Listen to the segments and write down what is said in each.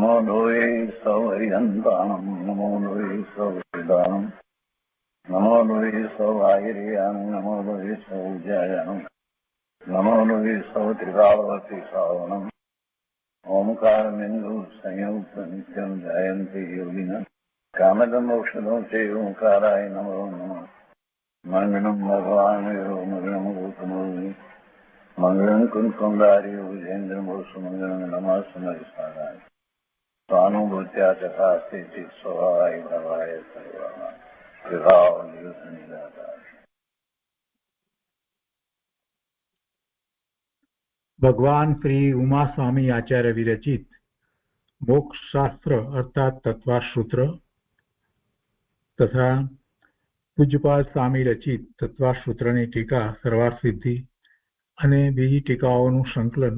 નમો લોહે સૌહરિહંતાણમ નમો લોહે સૌવેદાણમ નમો લોહે સૌઆયર્યાણ નમો લોહે સૌજયાણમ નમો લોહે સૌત્રિકાળવતી શ્રાવણમ ઓમકારમિંદુ સંયુક્ત નિત્યમ જયંતિ યોગિના કામદમ ઔષધો છે ઓંકારાય નમો નમઃ મંગળમ ભગવાન મંગળમ ગૌતમોર્મિ મંગળમ કુંકુંદારી વિજેન્દ્રમોસુ મંગળમ નમઃ સમયસારાય સ્વાનુભૂત્યા તથાસ્તિ સ્વભાવાય ભવાય સર્વમાં વિભાવ નિયુત નિરાકાર. ભગવાન શ્રી ઉમા સ્વામી આચાર્ય વિરચિત મોક્ષ શાસ્ત્ર અર્થાત તત્વાસૂત્ર તથા પૂજ્યપાદ સ્વામી રચિત તત્વાસૂત્રની ટીકા સર્વાર્થ સિદ્ધિ અને બીજી ટીકાઓનું સંકલન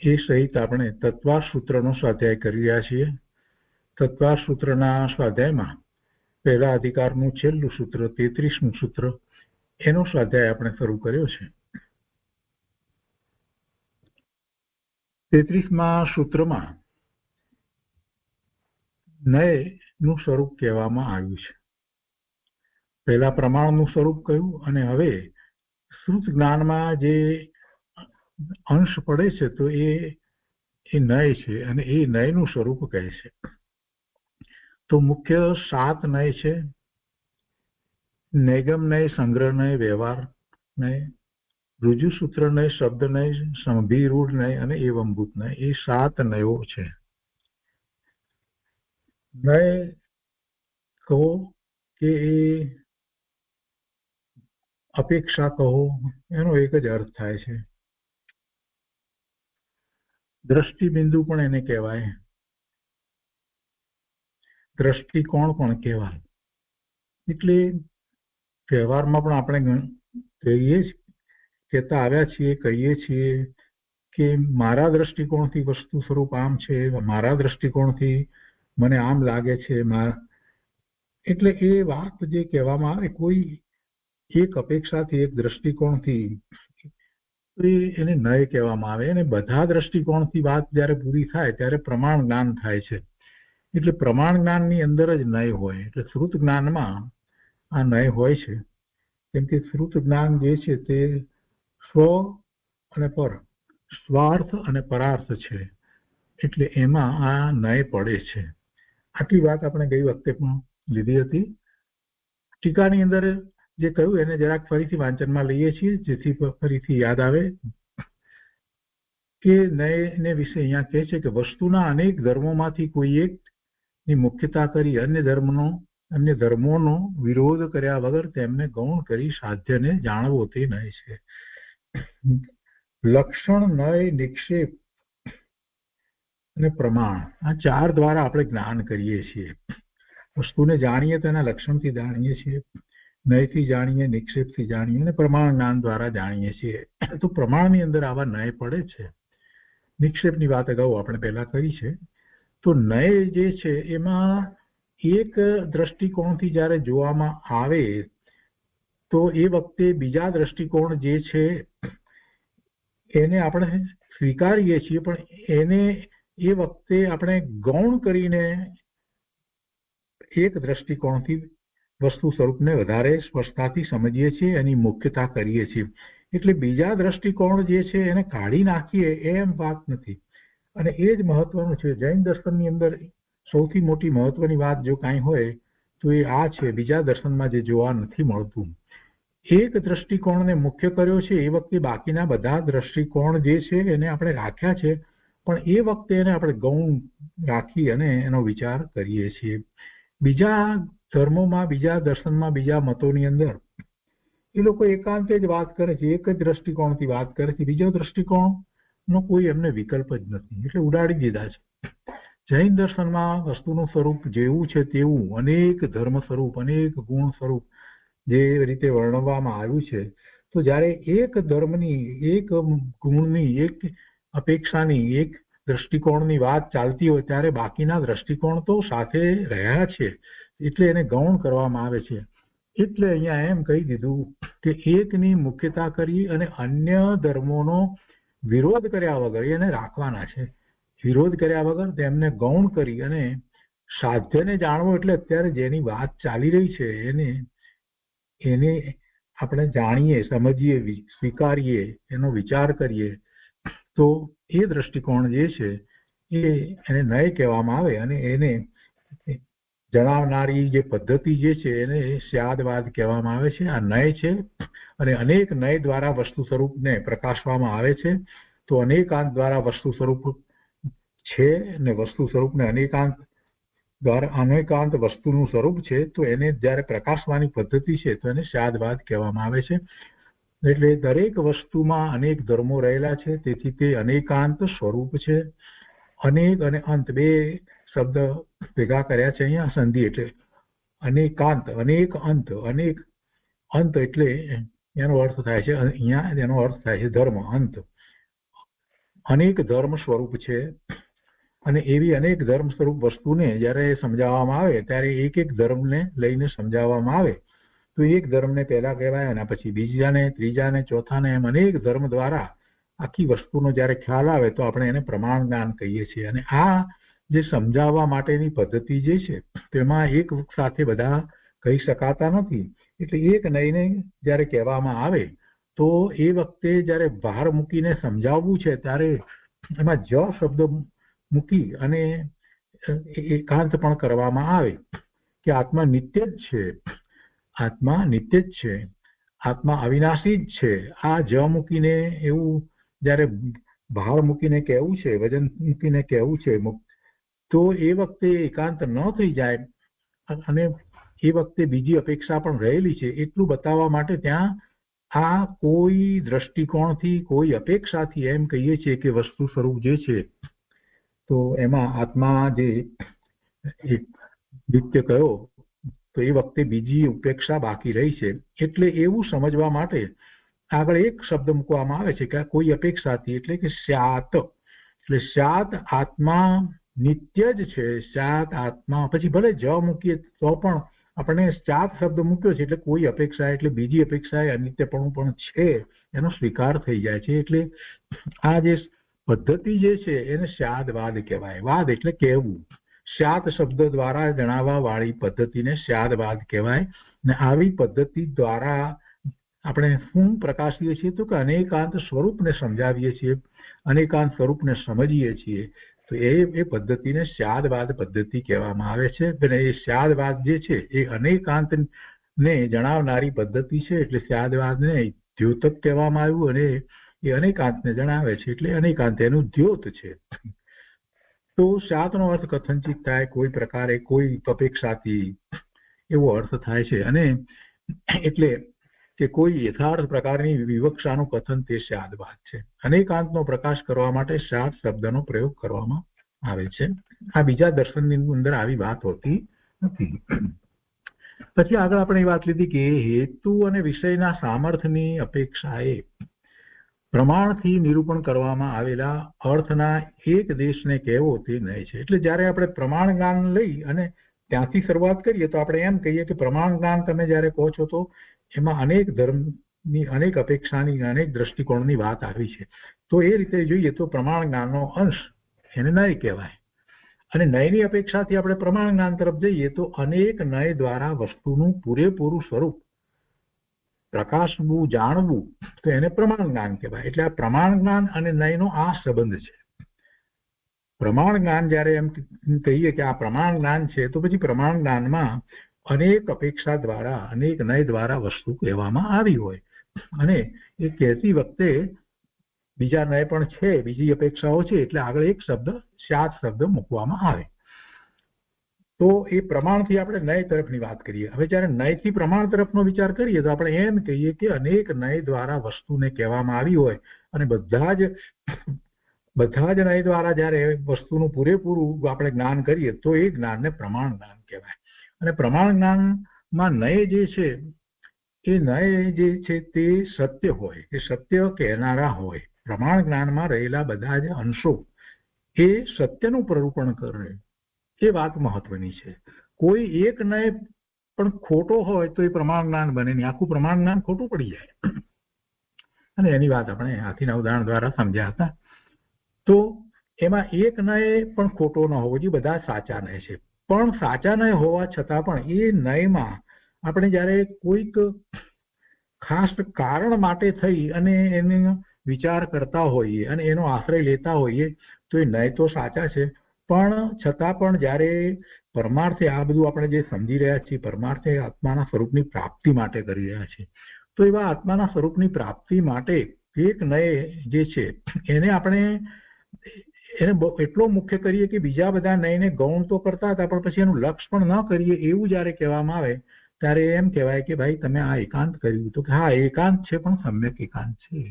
એ સહિત આપણે તત્વાસૂત્રનો સ્વાધ્યાય કરી રહ્યા છીએ. તત્વાસૂત્રના સ્વાધ્યાયમાં પહેલા અધિકારનું છેલ્લું સૂત્ર 33મું સૂત્ર એનો સ્વાધ્યાય આપણે શરૂ કર્યો છે. 33મા સૂત્રમાં નયનું સ્વરૂપ કહેવામાં આવ્યું છે. પહેલા પ્રમાણનું સ્વરૂપ કહ્યું અને હવે શ્રુત જ્ઞાનમાં જે અંશ પડે છે તો એ નય છે અને એ નયનું સ્વરૂપ કહે છે. તો મુખ્ય 7 નય છે: નૈગમ નય, સંગ્રહ નય, વ્યવહાર નય, ઋજુસૂત્ર નય, શબ્દ નય, સંભિરૂઢ નય અને એવંભૂત નય. એ 7 નયો છે. નય કહો કે એ અપેક્ષા કહો, એનો એક જ અર્થ થાય છે. દ્રષ્ટિબિંદુ પણ એને કહેવાય, દ્રષ્ટિકોણ પણ કહેવાય. એટલે વ્યવહારમાં પણ આપણે કહેતા આવ્યા છીએ, કહીએ છીએ કે મારા દ્રષ્ટિકોણથી વસ્તુ સ્વરૂપ આમ છે, મારા દ્રષ્ટિકોણથી મને આમ લાગે છે. એટલે એ વાત જે કહેવામાં આવે કોઈ એક અપેક્ષાથી, એક દ્રષ્ટિકોણથી, એને નય કહેવામાં આવે. અને બધા દ્રષ્ટિકોણથી વાત જ્યારે પૂરી થાય ત્યારે પ્રમાણ જ્ઞાન થાય છે. એટલે પ્રમાણ જ્ઞાનની અંદર જ નય હોય. એટલે શ્રુત જ્ઞાનમાં આ નય હોય છે. કેમ કે શ્રુત જ્ઞાન જે છે તે સ્વ અને પર, સ્વાર્થ અને પરાર્થ છે. એટલે એમાં આ નય પડે છે. આટલી વાત આપણે ગઈ વખતે પણ લીધી હતી. ટીકાની અંદર જે કહ્યું એને જરાક ફરીથી વાંચનમાં લઈએ છીએ, જેથી ફરીથી યાદ આવે કે નયને વિશે અહીંયા કહે છે કે વસ્તુના અનેક ધર્મોમાંથી કોઈ એકની મુખ્યતા કરી અન્ય ધર્મોનો વિરોધ કર્યા વગર તેમને ગૌણ કરી સાધ્યને જાણવો તે નય છે. લક્ષણ, નય, નિક્ષેપ અને પ્રમાણ, આ 4 દ્વારા આપણે જ્ઞાન કરીએ છીએ. વસ્તુને જાણીએ તો એના લક્ષણથી જાણીએ છીએ, નયથી જાણીએ, નિક્ષેપથી જાણીએ અને પ્રમાણ જ્ઞાન દ્વારા જાણીએ છીએ. તો પ્રમાણની અંદર આવા નય પડે છે. નિક્ષેપની વાત અગાઉ આપણે પહેલા કરી છે. તો નય જે છે એમાં એક દ્રષ્ટિકોણથી જ્યારે જોવામાં આવે તો એ વખતે બીજા દ્રષ્ટિકોણ જે છે એને આપણે સ્વીકારીએ છીએ, પણ એને એ વખતે આપણે ગૌણ કરીને એક દ્રષ્ટિકોણથી વસ્તુ સ્વરૂપને વધારે સ્પષ્ટતાથી સમજીએ છીએ, એની મુખ્યતા કરીએ છીએ. એટલે બીજા દ્રષ્ટિકોણ જે છે એને કાઢી નાખીએ એમ વાત નથી. અને એ જ મહત્વનું છે. જૈન દર્શનની અંદર સૌથી મોટી મહત્વની વાત જો કાંઈ હોય તો એ આ છે, બીજા દર્શનમાં જે જોવા નથી મળતું. એક દ્રષ્ટિકોણને મુખ્ય કર્યો છે એ વખતે બાકીના બધા દ્રષ્ટિકોણ જે છે એને આપણે રાખ્યા છે, પણ એ વખતે એને આપણે ગૌણ રાખી અને એનો વિચાર કરીએ છીએ. બીજા ધર્મોમાં, બીજા દર્શનમાં, બીજા મતોની અંદર એ લોકો એકાંતે જ વાત કરે છે, એક જ દ્રષ્ટિકોણથી વાત કરે છે. બીજો દ્રષ્ટિકોણનો કોઈ એમને વિકલ્પ જ નથી, એટલે ઉડાડી દીધા છે. જૈન દર્શનમાં વસ્તુનું સ્વરૂપ જેવું છે તેવું અનેક ધર્મ સ્વરૂપ, અનેક ગુણ સ્વરૂપ જે રીતે વર્ણવવામાં આવ્યું છે. તો જ્યારે એક ધર્મની, એક ગુણની, એક અપેક્ષાની, એક દ્રષ્ટિકોણની વાત ચાલતી હોય ત્યારે બાકીના દ્રષ્ટિકોણ તો સાથે રહ્યા છે, એટલે એને ગૌણ કરવામાં આવે છે. એટલે અહીંયા એમ કહી દીધું કે એકની મુખ્યતા કરી અને અન્ય ધર્મોનો વિરોધ કર્યા વગર એને રાખવાના છે. વિરોધ કર્યા વગર તેમને ગૌણ કરી અને સાધ્યને જાણવો એટલે અત્યારે જેની વાત ચાલી રહી છે એને આપણે જાણીએ, સમજીએ, સ્વીકારીએ, એનો વિચાર કરીએ, તો એ દ્રષ્ટિકોણ જે છે એને નય કહેવામાં આવે અને એને જણાવનારી જે પદ્ધતિ જે છે એને સ્યાદવાદ કહેવામાં આવે છે. આ નય છે અને અનેક નય દ્વારા વસ્તુ સ્વરૂપને પ્રકાશવામાં આવે છે. તો અનેકાંત દ્વારા વસ્તુ સ્વરૂપ છે અને વસ્તુ સ્વરૂપને અનેકાંત દ્વારા અનેકાંત વસ્તુનું સ્વરૂપ છે. તો એને જ્યારે પ્રકાશવાની પદ્ધતિ છે તો એને સ્યાદવાદ કહેવામાં આવે છે. એટલે દરેક વસ્તુમાં અનેક ધર્મો રહેલા છે, તેથી તે અનેકાંત સ્વરૂપ છે. અનેક અને અંત બે શબ્દ ભેગા કર્યા છે અહીંયા સંધિ, એટલે અનેકાંત, અનેક અંત. અનેક અંત એટલે એનો અર્થ થાય છે, અહીંયા એનો અર્થ થાય છે ધર્મ, અંત. અનેક ધર્મ સ્વરૂપ છે અને એવી અનેક ધર્મ સ્વરૂપ વસ્તુને જ્યારે સમજાવવામાં આવે ત્યારે એક એક ધર્મને લઈને સમજાવવામાં આવે તો એક ધર્મને પહેલા કહેવાય અને પછી બીજાને, ત્રીજાને, ચોથાને, એમ અનેક ધર્મ દ્વારા આખી વસ્તુનો જ્યારે ખ્યાલ આવે તો આપણે એને પ્રમાણ જ્ઞાન કહીએ છીએ. અને આ જે સમજાવવા માટેની પદ્ધતિ જે છે તેમાં એક સાથે બધા કહી શકાતા નથી. એટલે એક નયને જ્યારે કહેવામાં આવે તો એ વખતે જ્યારે ભાર મૂકીને સમજાવવું છે ત્યારે એમાં જ શબ્દ મૂકી અને એકાંત પણ કરવામાં આવે કે આત્મા નિત્ય જ છે, આત્મા નિત્ય જ છે, આત્મા અવિનાશી જ છે. આ જ મૂકીને એવું જ્યારે ભાર મૂકીને કહેવું છે, વજન મૂકીને કહેવું છે, તો એ વખતે એકાંત ન થઈ જાય અને એ વખતે બીજી અપેક્ષા પણ રહેલી છે એટલું બતાવવા માટે ત્યાં આ કોઈ દ્રષ્ટિકોણથી, કોઈ અપેક્ષાથી એમ કહીએ છીએ કે વસ્તુ સ્વરૂપ જે છે તો એમાં આત્મા જે નિત્ય કયો તો એ વખતે બીજી ઉપેક્ષા બાકી રહી છે. એટલે એવું સમજવા માટે આગળ એક શબ્દ મૂકવામાં આવે છે કે કોઈ અપેક્ષાથી, એટલે કે સ્યાત. એટલે સ્યાત આત્મા નિત્ય જ છે, સ્યાત આત્મા. પછી ભલે જ મૂકીએ તો પણ આપણે સ્યાત શબ્દ મૂક્યો છે એટલે કોઈ અપેક્ષા, એટલે બીજી અપેક્ષા અનિત્યપણું પણ છે એનો સ્વીકાર થઈ જાય છે. એટલે આ જે પદ્ધતિ જે છે એને સ્યાદવાદ કહેવાય. વાદ એટલે કહેવું. સ્યાત શબ્દ દ્વારા જણાવવા વાળી પદ્ધતિને સ્યાદવાદ કહેવાય. ને આવી પદ્ધતિ દ્વારા આપણે શું પ્રકાશીએ છીએ તો કે અનેકાંત સ્વરૂપને સમજાવીએ છીએ, અનેકાંત સ્વરૂપને સમજીએ છીએ. તો એ પદ્ધતિને સ્યાદવાદ પદ્ધતિ કહેવામાં આવે છે. અને એ સ્યાદવાદ જે છે એ અનેકાંતને જણાવનારી પદ્ધતિ છે. એટલે સ્યાદવાદને દ્યોતક કહેવામાં આવ્યું અને એ અનેકાંતને જણાવે છે એટલે અનેકાંત એનું દ્યોત છે. તો સ્યાતનો અર્થ કથનચિત થાય, કોઈ પ્રકારે, કોઈ અપેક્ષાથી, એવો અર્થ થાય છે. અને એટલે કે કોઈ યથાર્થ પ્રકારની વિવક્ષાનું કથન તે સ્યાદવાદ છે. અનેકાંતનો પ્રકાશ કરવા માટે સ્યાદ શબ્દનો પ્રયોગ કરવામાં આવે છે. આ બીજા દર્શનની અંદર આવી વાત હોતી નથી. પછી આગળ આપણે એ વાત લીધી કે હેતુ અને વિષયના સામર્થ્યની અપેક્ષાએ પ્રમાણથી નિરૂપણ કરવામાં આવેલા અર્થના એક દેશને કહેવો તે નય છે. એટલે જ્યારે આપણે પ્રમાણ જ્ઞાન લઈ અને ત્યાંથી શરૂઆત કરીએ તો આપણે એમ કહીએ કે પ્રમાણ જ્ઞાન તમે જ્યારે કહો છો તો એમાં અનેક ધર્મની, અનેક અપેક્ષાની, અનેક દ્રષ્ટિકોણની વાત આવી છે. તો એ રીતે જોઈએ તો પ્રમાણ જ્ઞાનનો અંશ એને નય કહેવાય. અને નયની અપેક્ષાથી આપણે પ્રમાણ જ્ઞાન તરફ જઈએ તો અનેક નય દ્વારા વસ્તુનું પૂરેપૂરું સ્વરૂપ પ્રકાશવું, જાણવું, તો એને પ્રમાણ જ્ઞાન કહેવાય. એટલે આ પ્રમાણ જ્ઞાન અને નયનો આ સંબંધ છે. પ્રમાણ જ્ઞાન જ્યારે એમ કહીએ કે આ પ્રમાણ જ્ઞાન છે તો પછી પ્રમાણ જ્ઞાનમાં અનેક અપેક્ષા દ્વારા, અનેક નય દ્વારા વસ્તુ કહેવામાં આવી હોય અને એ કહેતી વખતે બીજા નય પણ છે, બીજી અપેક્ષાઓ છે, એટલે આગળ એક શબ્દ, સ્યાત શબ્દ મૂકવામાં આવે. તો એ પ્રમાણથી આપણે નય તરફની વાત કરીએ. હવે જ્યારે નયથી પ્રમાણ તરફનો વિચાર કરીએ તો આપણે એમ કહીએ કે અનેક નય દ્વારા વસ્તુને કહેવામાં આવી હોય અને બધા જ નય દ્વારા જ્યારે વસ્તુનું પૂરેપૂરું આપણે જ્ઞાન કરીએ તો એ જ્ઞાનને પ્રમાણ જ્ઞાન કહેવાય. અને પ્રમાણ જ્ઞાનમાં નય જે છે એ નય જે છે તે સત્ય હોય, એ સત્ય કહેનારા હોય. પ્રમાણ જ્ઞાનમાં રહેલા બધા જ અંશો એ સત્યનું પ્રરૂપણ કરે, એ વાત મહત્વની છે. કોઈ એક નય પણ ખોટો હોય તો એ પ્રમાણ જ્ઞાન બને નહીં, આખું પ્રમાણ જ્ઞાન ખોટું પડી જાય. અને એની વાત આપણે હાથીના ઉદાહરણ દ્વારા સમજ્યા હતા. તો એમાં એક નય પણ ખોટો ન હોવો જોઈએ, બધા સાચા નય છે. પણ સાચા નય હોવા છતાં પણ એ નયમાં આપણે જ્યારે કોઈક ખાસ કારણ માટે થઈ અને એનો વિચાર કરતા હોઈએ અને એનો આશ્રય લેતા હોઈએ તો એ નય તો સાચા છે, પણ છતાં પણ જ્યારે પરમાર્થે આ બધું આપણે જે સમજી રહ્યા છીએ, પરમાર્થે આત્માના સ્વરૂપની પ્રાપ્તિ માટે કરી રહ્યા છીએ, તો એવા આત્માના સ્વરૂપની પ્રાપ્તિ માટે એક નય જે છે એને આપણે એટલો મુખ્ય કરીએ કે બીજા બધા નયને ગૌણ તો કરતા હતા પણ પછી એનું લક્ષ પણ ન કરીએ એવું જ્યારે કહેવામાં આવે ત્યારે એમ કહેવાય કે ભાઈ તમે આ એકાંત કર્યું. તો કે હા એકાંત છે પણ સમ્યક એકાંત છે.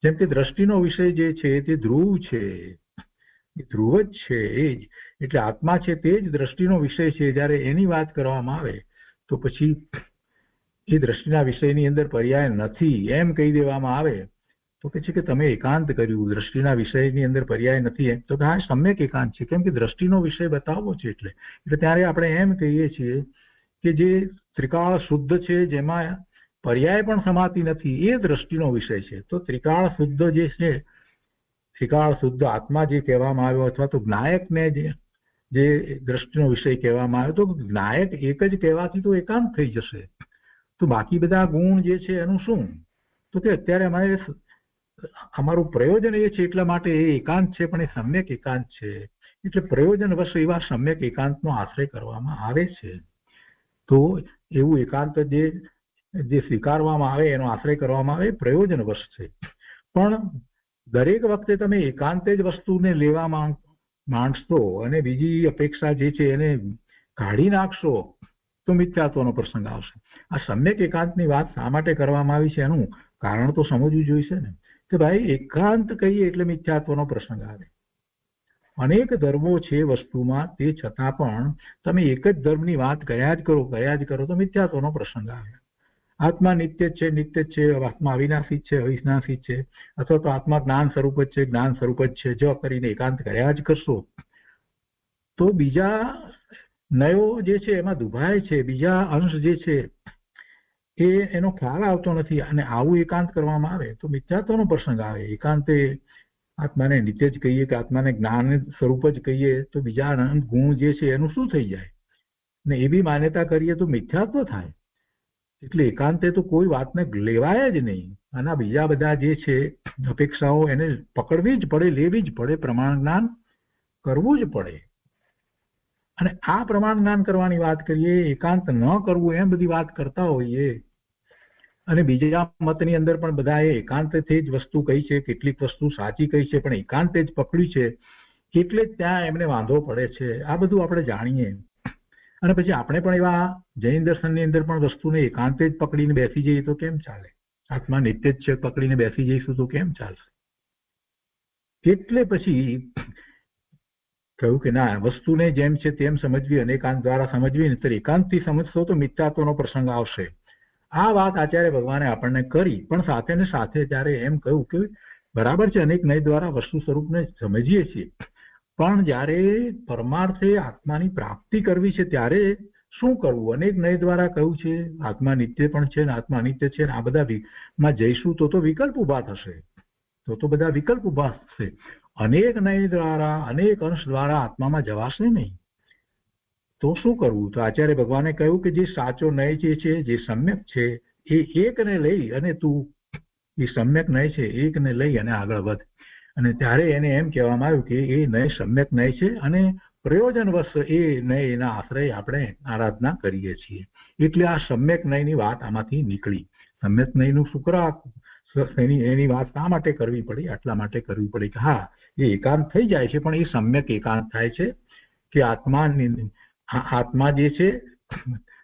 જેમ કે દ્રષ્ટિનો વિષય જે છે તે ધ્રુવ છે, એ ધ્રુવ જ છે, એ જ એટલે આત્મા છે તે જ દ્રષ્ટિનો વિષય છે. જ્યારે એની વાત કરવામાં આવે તો પછી એ દ્રષ્ટિના વિષયની અંદર પર્યાય નથી એમ કહી દેવામાં આવે તો કે છે કે તમે એકાંત કર્યું, દ્રષ્ટિના વિષયની અંદર પર્યાય નથી એમ તો કે હા સમ્યક એકાંત છે, કેમ કે દ્રષ્ટિનો વિષય બતાવવો છે. એટલે ત્યારે આપણે એમ કહીએ છીએ કે જે ત્રિકાળ શુદ્ધ છે, જેમાં પર્યાય પણ સમાતી નથી, એ દ્રષ્ટિનો વિષય છે. તો ત્રિકાળ શુદ્ધ જે છે, ત્રિકાળ શુદ્ધ આત્મા જે કહેવામાં આવ્યો અથવા તો જ્ઞાયકને જે દ્રષ્ટિનો વિષય કહેવામાં આવ્યો તો જ્ઞાયક એક જ કહેવાથી તો એકાંત થઈ જશે. તો બાકી બધા ગુણ જે છે એનું શું? તો કે અત્યારે અમારું પ્રયોજન એ છે એટલા માટે એ એકાંત છે, પણ એ સમ્યક એકાંત છે. એટલે પ્રયોજન વશ એવા સમ્યક એકાંતનો આશ્રય કરવામાં આવે છે. તો એવું એકાંત જે સ્વીકારવામાં આવે એનો આશ્રય કરવામાં આવે પ્રયોજન વશ છે. પણ દરેક વખતે તમે એકાંતે જ વસ્તુને લેવા માંડશો અને બીજી અપેક્ષા જે છે એને કાઢી નાખશો તો મિથ્યાત્વનો પ્રસંગ આવશે. આ સમ્યક એકાંતની વાત શા માટે કરવામાં આવી છે એનું કારણ તો સમજવું જોઈશે ને, કે ભાઈ એકાંત કહીએ એટલે મિથ્યાત્વનો પ્રસંગ આવે. અનેક ધર્મો છે વસ્તુમાં, તે છતાં પણ તમે એક જ ધર્મની વાત કર્યા જ કરો તો મિથ્યાત્વનો પ્રસંગ આવે. આત્મા નિત્ય જ છે, આત્મા અવિનાશી છે, અવિનાશી છે, અથવા તો આત્મા જ્ઞાન સ્વરૂપ જ છે, જ્ઞાન સ્વરૂપ જ છે, જો કરીને એકાંત કર્યા જ કરશો તો બીજા નયો જે છે એમાં દુભાય છે, બીજા અંશ જે છે એનો ખ્યાલ આવતો નથી. અને આવું એકાંત કરવામાં આવે તો મિથ્યાત્વનો પ્રસંગ આવે. એકાંતે આત્માને નિત્ય જ કહીએ કે આત્માને જ્ઞાન સ્વરૂપ જ કહીએ તો બીજા અનંત ગુણ જે છે એનું શું થઈ જાય? ને એવી માન્યતા કરીએ તો મિથ્યાત્વ થાય. એટલે એકાંતે તો કોઈ વાતને લેવાય જ નહીં. આના બીજા બધા જે છે અપેક્ષાઓ એને પકડવી જ પડે, લેવી જ પડે, પ્રમાણ જ્ઞાન કરવું જ પડે. અને આ પ્રમાણ જ્ઞાન કરવાની વાત કરીએ, એકાંત ન કરવું એમ બધી વાત કરતા હોઈએ અને બીજા મતની અંદર પણ બધાએ એકાંતથી જ વસ્તુ કહી છે, કેટલીક વસ્તુ સાચી કહી છે પણ એકાંતે જ પકડી છે એટલે જ ત્યાં એમને વાંધો પડે છે. આ બધું આપણે જાણીએ અને પછી આપણે પણ એવા જૈન દર્શનની અંદર પણ વસ્તુને એકાંતે જ પકડીને બેસી જઈએ તો કેમ ચાલે? આત્મા નિત્ય જ છે પકડીને બેસી જઈશું તો કેમ ચાલશે? એટલે પછી કહ્યું કે ના, વસ્તુને જેમ છે તેમ સમજવી અને એકાંત દ્વારા સમજવી, નહીતર એકાંતથી સમજશો તો મિથ્યાત્વનો પ્રસંગ આવશે. આ વાત આચાર્ય ભગવાને આપણને કરી, પણ સાથે ને સાથે ત્યારે એમ કહ્યું કે બરાબર છે અનેક નય દ્વારા વસ્તુ સ્વરૂપને સમજીએ છીએ, પણ જ્યારે પરમાર્થે આત્માની પ્રાપ્તિ કરવી છે ત્યારે શું કરવું? અનેક નય દ્વારા કહ્યું છે આત્મા નિત્ય પણ છે ને આત્મા અનિત્ય છે ને આ બધા માં જઈશું તો વિકલ્પ ઉભા થશે, તો બધા વિકલ્પ ઉભા થશે. અનેક નય દ્વારા, અનેક અંશ દ્વારા આત્મામાં જવાશે નહીં. તો શું કરવું? તો આચાર્ય ભગવાને કહ્યું કે જે સાચો નય જે છે, જે સમ્યક છે, એ એકને લઈ અને તું એ સમ્યક નય છે એકને લઈ અને આગળ વધ. અને ત્યારે એને એમ કહેવામાં આવ્યું કે એ નય સમ્યક નય છે અને પ્રયોજનવશ એ નયના આશ્રય આપણે આરાધના કરીએ છીએ. એટલે આ સમ્યક નયની વાત આમાંથી નીકળી. સમ્યક નયનું એની વાત શા માટે કરવી પડી? આટલા માટે કરવી પડી કે હા, એ એકાંત થઈ જાય છે પણ એ સમ્યક એકાંત થાય છે કે આત્મા જે છે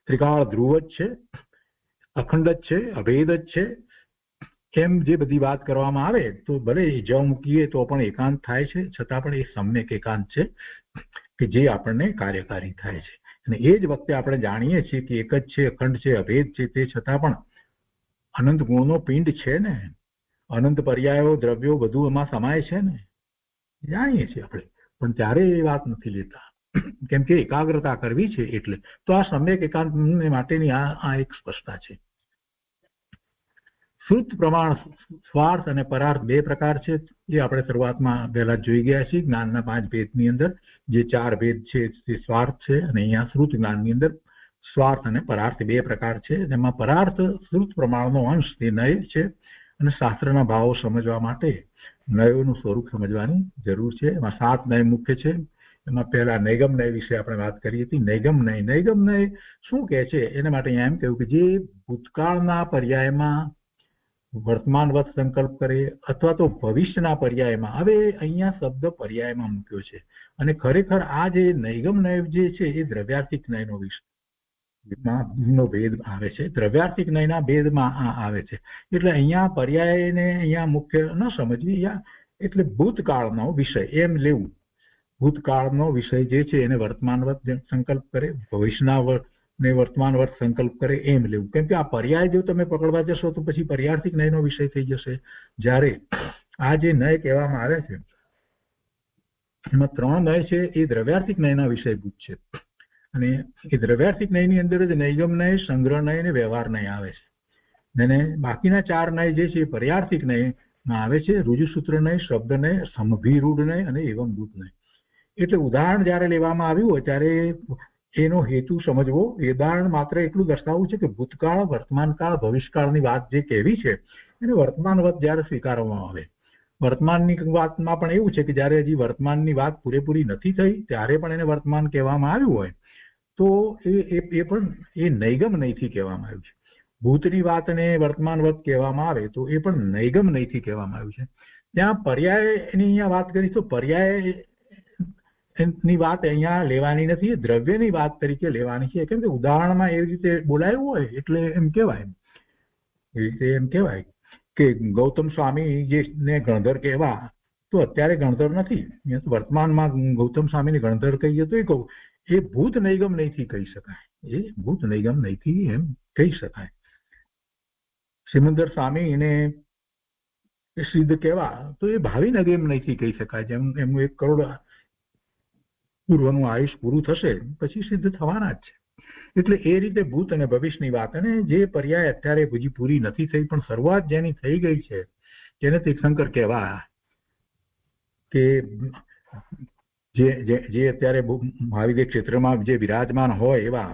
ત્રિકાળ ધ્રુવ જ છે, અખંડ જ છે, અભેદ જ છે. એમ જે બધી વાત કરવામાં આવે તો ભલે જ મૂકીએ તો પણ એકાંત થાય છે, છતાં પણ એ સમ્યક એકાંત છે કે જે આપણને કાર્યકારી થાય છે. અને એ જ વખતે આપણે જાણીએ છીએ કે એક જ છે, અખંડ છે, અભેદ છે, તે છતાં પણ અનંત ગુણનો પિંડ છે ને, અનંત પર્યાયો, દ્રવ્યો બધું એમાં સમાય છે ને, જાણીએ છીએ આપણે. પણ ત્યારે એ વાત નથી લેતા, કેમ કે એકાગ્રતા કરવી છે. એટલે તો આ સમ્યક એકાંત માટેની આ એક સ્પષ્ટતા છે. શ્રુત પ્રમાણ સ્વાર્થ અને પરાર્થ બે પ્રકાર છે. એ આપણે શરૂઆતમાં પહેલા જોઈ ગયા છીએ. જ્ઞાનના 5 ભેદની અંદર જે 4 ભેદ છે તે સ્વાર્થ છે, અને અહીંયા શ્રુત જ્ઞાનની અંદર સ્વાર્થ અને પરાર્થ બે પ્રકાર છે. જેમાં પરાર્થ શ્રુત પ્રમાણનો અંશ તે નય છે, અને શાસ્ત્રના ભાવો સમજવા માટે નયોનું સ્વરૂપ સમજવાની જરૂર છે. એમાં 7 નય મુખ્ય છે. એમાં પહેલા નૈગમ નય વિશે આપણે વાત કરી હતી. નૈગમ નય શું કહે છે? એના માટે અહીંયા એમ કહ્યું કે જે ભૂતકાળના પર્યાયમાં વર્તમાનવત સંકલ્પ કરે અથવા તો ભવિષ્યના પર્યાયમાં, હવે અહીંયા શબ્દ પર્યાયમાં મૂક્યો છે, અને ખરેખર આ જે નૈગમ નય જે છે એ દ્રવ્યાર્થિક નયનો વિષયનો ભેદ આવે છે. દ્રવ્યાર્થિક નયના ભેદમાં આ આવે છે. એટલે અહીંયા પર્યાયને અહીંયા મુખ્ય ન સમજવી, એટલે ભૂતકાળનો વિષય એમ લેવું. ભૂતકાળનો વિષય જે છે એને વર્તમાનવત સંકલ્પ કરે, ભવિષ્યના ને વર્તમાનવત સંકલ્પ કરે એમ લેવું. કેમ કે આ પર્યાય જો તમે પકડવા જશો તો પછી પર્યાર્થિક નયનો વિષય થઈ જશે. જ્યારે આ જે નય કહેવામાં આવે છે એમાં 3 નય છે એ દ્રવ્યાર્થિક નયના વિષયભૂત છે, અને એ દ્રવ્યાર્થિક નયની અંદર જ નૈગમ નય, સંગ્રહ નય અને વ્યવહાર નય આવે છે. અને બાકીના 4 નય જે છે એ પર્યાર્થિક નયમાં આવે છે. રુજુસૂત્ર નય, શબ્દ નય, સમભિરૂઢ નય અને એવમભૂત નય. એટલે ઉદાહરણ જયારે લેવામાં આવ્યું હોય ત્યારે એનો હેતુ સમજવો. ઉદાહરણ માત્ર એટલું દર્શાવવું છે કે ભૂતકાળ, વર્તમાનકાળ, ભવિષ્યકાળની વાત જે કહેવી છે એને વર્તમાનવત જયારે સ્વીકારવામાં આવે. વર્તમાનની વાતમાં પણ એવું છે કે જયારે હજી વર્તમાનની વાત પૂરેપૂરી નથી થઈ ત્યારે પણ એને વર્તમાન કહેવામાં આવ્યું હોય તો એ પણ એ નૈગમ નયથી કહેવામાં આવ્યું છે. ભૂતની વાતને વર્તમાનવત કહેવામાં આવે તો એ પણ નૈગમ નયથી કહેવામાં આવ્યું છે. ત્યાં પર્યાયની અહીંયા વાત કરી તો પર્યાય ની વાત અહીંયા લેવાની નથી, દ્રવ્યની વાત તરીકે લેવાની છે. કેમ કે ઉદાહરણમાં એવી રીતે બોલાયું હોય એટલે એમ કહેવાય, એવી રીતે એમ કહેવાય કે ગૌતમ સ્વામી જે ને ગણધર કહેવા તો અત્યારે ગણધર નથી, વર્તમાનમાં ગૌતમ સ્વામીને ગણધર કહીએ તો એ કહું એ ભૂત નૈગમ નયથી કહી શકાય. એ ભૂત નૈગમ નયથી એમ કહી શકાય. સિમંદર સ્વામી એને સિદ્ધ કહેવા તો એ ભાવિ નૈગમ નયથી કહી શકાય. જેમ એમનું 1 કરોડ પૂર્વનું આયુષ પૂરું થશે પછી સિદ્ધ થવાના જ છે. એટલે એ રીતે ભૂત અને ભવિષ્યની વાત, અને જે પર્યાય અત્યારે હજી પૂરી નથી થઈ પણ શરૂઆત જેની થઈ ગઈ છે તેને તીર્થંકર કહેવા, કે જે અત્યારે મહાવિદ્ય ક્ષેત્રમાં જે વિરાજમાન હોય એવા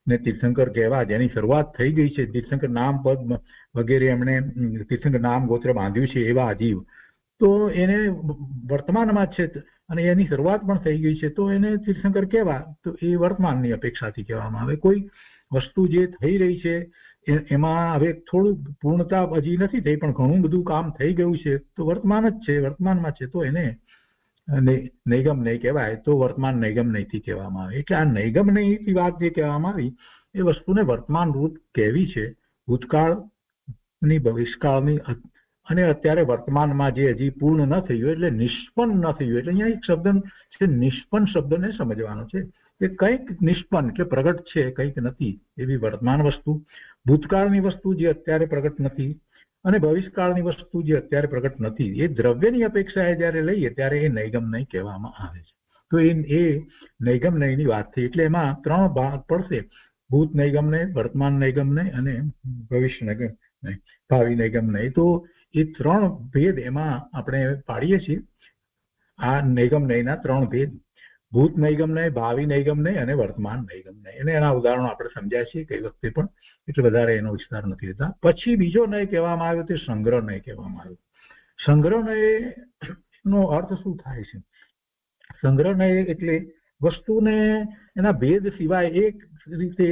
ને તીર્થંકર કહેવા, જેની શરૂઆત થઈ ગઈ છે. તીર્થંકર નામ, પદ વગેરે એમણે તીર્થંકર નામ ગોત્ર બાંધ્યું છે એવા અજીવ, તો એને વર્તમાનમાં છે અને એની શરૂઆત પણ થઈ ગઈ છે તો એને તીર્થંકર કહેવા, તો એ વર્તમાનની અપેક્ષાથી કહેવામાં આવે. કોઈ વસ્તુ જે થઈ રહી છે એમાં હવે થોડું પૂર્ણતા હજી નથી થઈ પણ ઘણું બધું કામ થઈ ગયું છે તો વર્તમાન જ છે, વર્તમાનમાં છે તો એને નૈગમ નય કહેવાય. તો વર્તમાન નૈગમ નયથી કહેવામાં આવે. એટલે આ નૈગમ નયથી વાત જે કહેવામાં આવી એ વસ્તુને વર્તમાન રૂપ કહેવી છે. ભૂતકાળની, ભવિષ્યકાળની અને અત્યારે વર્તમાનમાં જે હજી પૂર્ણ ન થયું એટલે નિષ્પન્ન ન થયું. એટલે અહીંયા એક શબ્દ છે નિષ્પન્ન, શબ્દને સમજવાનો છે કે કંઈક નિષ્પન્ન એટલે પ્રગટ છે, કંઈક નથી એવી વર્તમાન વસ્તુ, ભૂતકાળની વસ્તુ જે અત્યારે પ્રગટ નથી, અને ભવિષ્યકાળની વસ્તુ જે અત્યારે પ્રગટ નથી, એ દ્રવ્યની અપેક્ષાએ જયારે લઈએ ત્યારે એ નૈગમ નય કહેવામાં આવે છે. તો એ નૈગમ નયની વાત થઈ. એટલે એમાં 3 ભાગ પડશે: ભૂત નૈગમ નય, વર્તમાન નૈગમ નય અને ભવિષ્ય નૈગમ નય, ભાવિ નૈગમ નય. તો એ 3 ભેદ એમાં આપણે પાડીએ છીએ. આ નૈગમ નયના 3 ભેદ: ભૂત નૈગમ નય, ભાવિ નૈગમ નય અને વર્તમાન નૈગમ નય. અને એના ઉદાહરણો આપણે સમજ્યા છીએ કઈ વખતે પણ, એટલે વધારે એનો વિસ્તાર નથી લેતા. પછી બીજો નય કહેવામાં આવ્યો તે સંગ્રહ નય કહેવામાં આવ્યો. સંગ્રહ નય નો અર્થ શું થાય છે? સંગ્રહ નય એટલે વસ્તુને એના ભેદ સિવાય એક રીતે